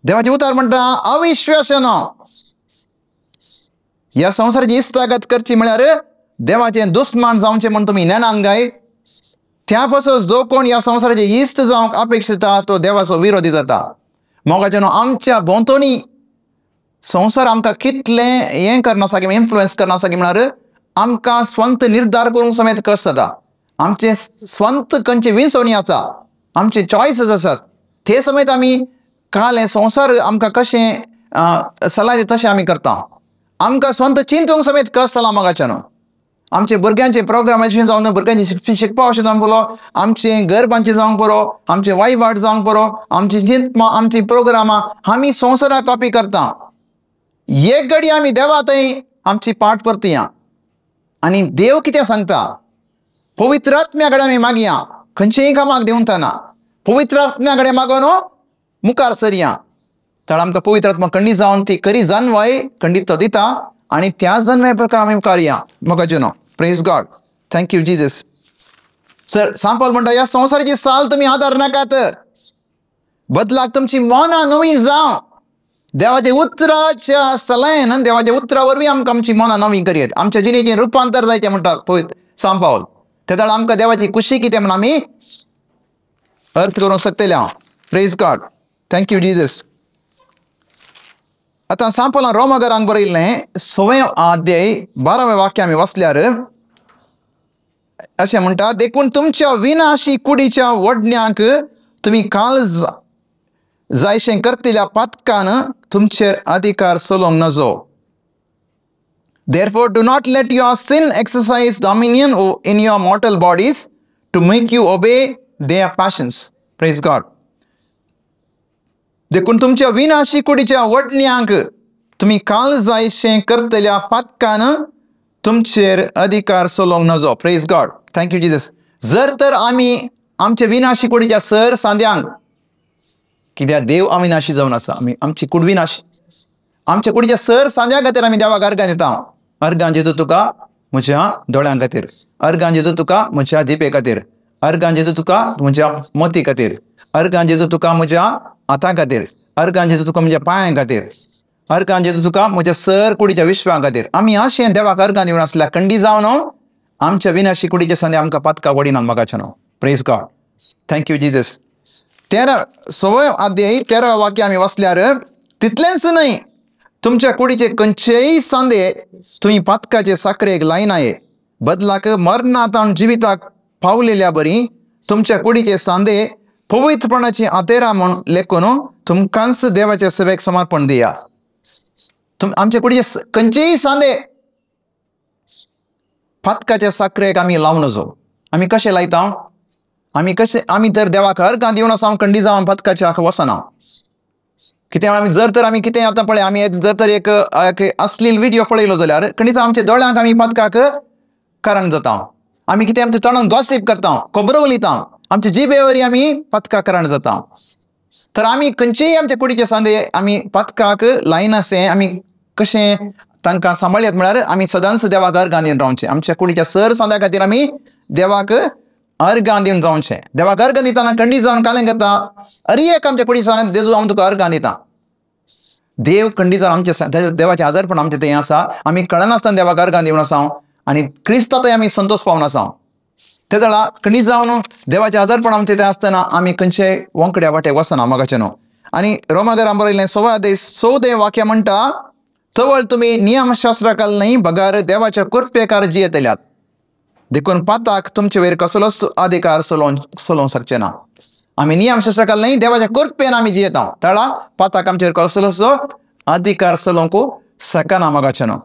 देवाचे उतार म्हणटा अविश्वासानो ह्या संवसाराची इश्टागत करची म्हळ्यार देवाचें दुस्मान जावचें म्हण तुमी नेनात काय. त्या पासून जो कोण ह्या संवसाराचे इश्ट जावंक अपेक्षिता तो देवाचो विरोधी जाता. मोगाचें आमच्या भोंवतणी संवसार आमकां कितलें हें करना सारकें इन्फ्लुएन्स करना सारकें म्हळ्यार आमकां स्वंत निर्धार करूंक समेत कस जाता. आमचे स्वंत खंयचे विंसवणी आसा, आमचे चॉयसीस आसात ते समेत आमी काल हें संवसार आमकां कशें सल्ला दिता तशें आमी करता. आमकां स्वंत चिंतूंक समेत कस जाला मोगाचें. आमचे भुरग्यांचे प्रोग्रामाचें जावं भुरग्यांचे शिकपा अशें जावंक पुरो, आमचे गरबांचें जावंक पुरो, आमचे वायवाट जावंक पुरो, आमची चिंतमा आमची प्रोग्रामां आमी संवसाराक कॉपी करता. एक घडी आमी देवा थंय आमची पाट परतया आनी देव कितें सांगता पवित्र आत्म्या कडेन आमी मागया. खंयचेय कामाक देंवता ना, पवित्र आत्म्या कडेन मागोन मुखार सरया. तर आमकां पवित्र आत्मा खंडीत जावन ती खरी जन्मय खंडीत तो दिता आणि त्या जन्मे प्रकार आमी मुखार या. मोगाचें. Praise God. Thank you Jesus. सर सांपाल म्हणटा ह्या संवसाराची साल तुमी आदार नाकात, बदलाक तुमची मोना नवी जावं. देवाच्या उतराच्या सलायन देवाच्या उतरा वरवीं आमकां आमची मोना नवी करयत. आमच्या जिणेचें रुपांतर जायचें म्हणटा पवित्र सांपावल. त्या वेळार आमकां देवाची खुशी कितें म्हण आमी अर्थ करूंक शकतले. हांव प्रेज गॉड. Thank you Jesus. आतां सांपावलान रोमाकारांक बरयल्लें 6 अध्याय 12 वाक्य आमी वाचल्यार अशें म्हणटा, देखून तुमच्या विनाशी कुडीच्या वडण्यांक तुमी काल जायशें करतल्या पातकान तुमचेर अधिकार चलोवंक नजो. Therefore do not let your sin exercise dominion in your mortal bodies to make you obey their passions. Praise God. देखून तुमच्या विनाशी कुडीच्या वडण्यांक तुम्ही काल जायशें करतल्या पातकान तुमचेर अधिकार चलोवंक नजो. Praise God. Thank you Jesus. जर तर आमी आमच्या विनाशी कुडीच्या सर सांद्यांक, कित्याक देव अविनाशी जावन आसा, आमी आमची कूड विनाशी, आमच्या कुडीच्या सर सांद्या खातीर आमी देवाक अर्गां दिता. अर्गां दिता तुका म्हज्या दोळ्यां खातीर, अर्गां दिता तुका म्हज्या जिबे खातीर, अर्गां दिता तुका म्हज्या मोती खातीर, अर्गां दिता तुका म्हज्या हातां खातीर, अर्गां दिता तुका म्हज्या पांयां खातीर, अर्गां दिता तुका म्हज्या सर कुडीच्या विश्वां खातीर. आमी अशें देवाक अर्गां दिवन आसल्यार खंडी जावन आमच्या विनाशी कुडीच्या सांद्या आमकां पातकां वडिनात. मोगाचें. Praise God. Thank you Jesus. 6 अध्याय 13 वाक्य आमी वाचल्यार, तितलेंच न्हय तुमच्या कुडीचे खंयचेय सांदे तुमी पातकाचे साखरेक लायनाये, बदलाक मरणांत जिविताक पावलेल्या बरी तुमच्या कुडीचे सांदे पवित्रपणाची आतेरा म्हूण लेखून तुमकांच देवाच्या सेवेक समर्पण दिया. आमच्या कुडीचे खंयचेय सांदे पातकाच्या साखरेक आमी लावूं नजो. आमी कशें लायता? आमी तर देवाक अर्गां दिवन आसा खंडी जावन पातकाच्या हाका वचना. कितें आमी जर तर आमी कितें आतां पळय, आमी जर तर एक अश्लील व्हिडिओ पळयलो जाल्यार खंडीच आमच्या दोळ्यांक आमी पातकाक कारण जाता. आमी कितें आमच्या तोंडान गॉसिप करता, खबरो उलयता, आमच्या जिबेवरी आमी पातकाक कारण जाता. तर आमी खंयचेय आमच्या कुडीचे सांदे आमी पातकाक लायनाशें आमी कशें तांकां सांबाळयत म्हळ्यार आमी सदांच देवाक अर्गां दिवन रावचें. आमच्या कुडीच्या सर सांद्या खातीर आमी देवाक अर्गां दिवन जावचें. देवाक अर्गां दितना खंडी जावन कालें करता, अरे एक आमच्या कुडीच्या सांगत देजू हांव तुका अर्गां दिता. देव खंडी जावन आमच्या देवाचें आजारपण आमचें थंय आसा. आमी कळनासतना देवाक अर्गां दिवन आसा आनी क्रिस्तांतय आमी संतोश पावन आसा. त्या वेळार खंडी जावन देवाचें आजारपण आमचें थंय आसतना आमी खंयचेय वंकड्या वाटेक वचना. मोगाचें न्हू. आनी रोमाकारांक बरयल्लें 6 अध्याय 14 वाक्य म्हणटा, तवळ तुम्ही नियमशास्त्राकाल नाही बगार देवाच्या कृपेकार जियेतल्यात देखून पाताक तुमचे वयर कसलोच अधिकार चलोवंक शकचे ना. आमी नियमशास्त्राकाल नाही देवाच्या कृपेन आमी जियेता तळा पाताक आमचे कसलोच अधिकार चलोवंक सकना मोगाचे न्हू.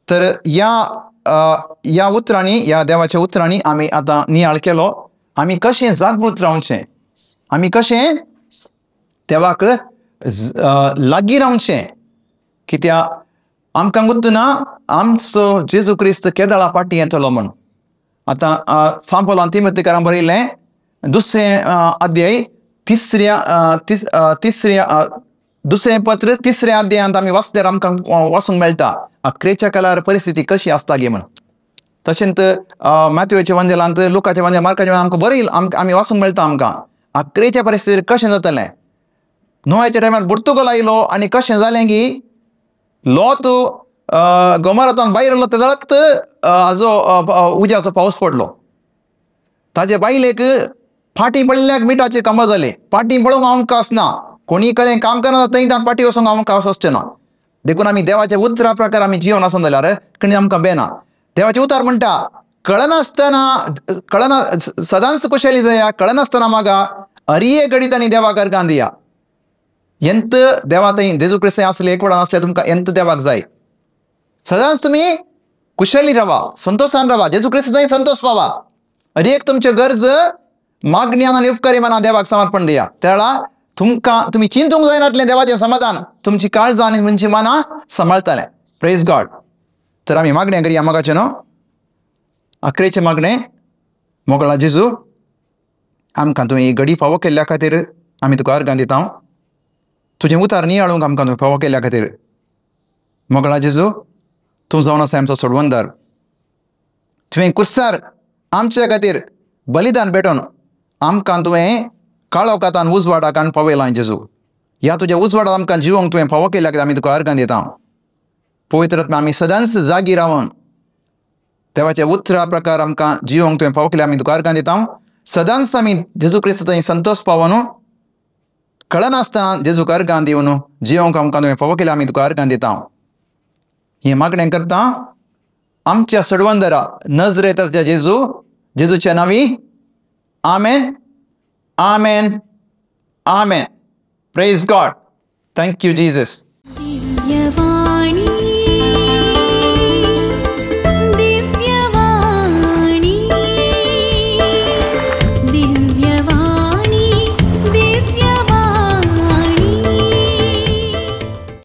तर या उतरांनी या देवाच्या उतरांनी आमी आतां नियाळ केलो. आमी कशें जागृत रावचें, आमी कशें देवाक लागीं रावचें, कित्याक आमकां गुर्तना आमचो जेजू क्रिस्त केदाळा पाटी येतलो म्हूण. आतां सांपोलान तिमोथेकारांक बरयलें 2 अध्याय 2 पत्र 3 अध्यायांत आमी वाचल्यार आमकां वाचूंक मेळटा अकरेच्या काळार परिस्थिती कशी आसता गे म्हूण. तशेंच मॅथ्यूच्या वंजलांत लुकाच्या वंजल मार्काच्या आमकां बरयलें आमी वाचूंक मेळटा आमकां अकरेच्या परिस्थितीर कशें जातलें. नोआच्या टायमार पुर्तुगाल आयलो आनी कशें जालें की लोत गोमोरांतल्यान भायर येयलो तेदळात हाजो उज्याचो पावस पडलो. ताजे बायलेक फाटीं पडल्याक मिठाचे कांबो जाले. फाटीं पळोवंक आमकां आसना, कोणी कडेन काम करना थंय फाटीं वचोंक आमकां वचचें ना. देखून आमी देवाच्या उतरा प्रकार आमी जिवन आसन जाल्यार कोणी आमकां बेना. देवाचे उतार म्हणटा कळना सदांच कुशली जाया, कळनासतना मागा अरिये घडीत आनी देवाक अर्गां दिया. ಎಂತ ದೇವ ತೈ ಜೇಸು ಕ್ರಿಸ್ತ असले एक वडान असले तुमकां ಎಂತ देवाक जाय. सदांच तुमी कुशली रावा, संतोषान रावा, जेजू क्रिस्त थंय संतोष पावा. एक तुमचे गरज मागण्यान आनी उपकारी मनान देवाक समर्पण दिया. त्या वेळा तुम्ही चिंतूंक जायनातलें देवाचें समाधान तुमची काळजां आनी तुमची मनां सांबाळटलें. Praise God. तर आमी मागणें करुया मोगाचें न्हू. अकरेचें मागणें. मोगळा जेजू आमकां तुवें ही घडी फावो केल्ल्या खातीर आमी तुका अर्गां दिता. तुजें उतार नियाळूंक आमकां तुवें फावो केल्ल्या खातीर मोगळा जेजू तूं जावन आसा आमचो सोडवंदार. तुवें कुस्सार आमचे खातीर बलिदान भेटोवन आमकां तुवें काळोखांतल्यान उजवाडाक आनी पावयलां जेजू. ह्या तुज्या उजवाडाक आमकां जिवंक तुवें फावो केल्ल्या खातीर आमी तुका अर्गां दिता. पवित्र आत्मा आमी सदांच जागी रावन देवाच्या उतरा प्रकार आमकां जिवंक तुवें फावो केल्या आमी तुका अर्गां दिता. सदांच आमी जेजू क्रिस्त थंय संतोष पावोन कळनासतना जेजूक अर्गां दिवन जिवंक आमकां तुवें फावो केल्या आमी तुका अर्गां दिता. हें मागणें करता आमच्या सोडवंदरा नजरेताच्या जेजूच्या नांवी. आमेन, आमेन, आमेन. Praise God. Thank you Jesus.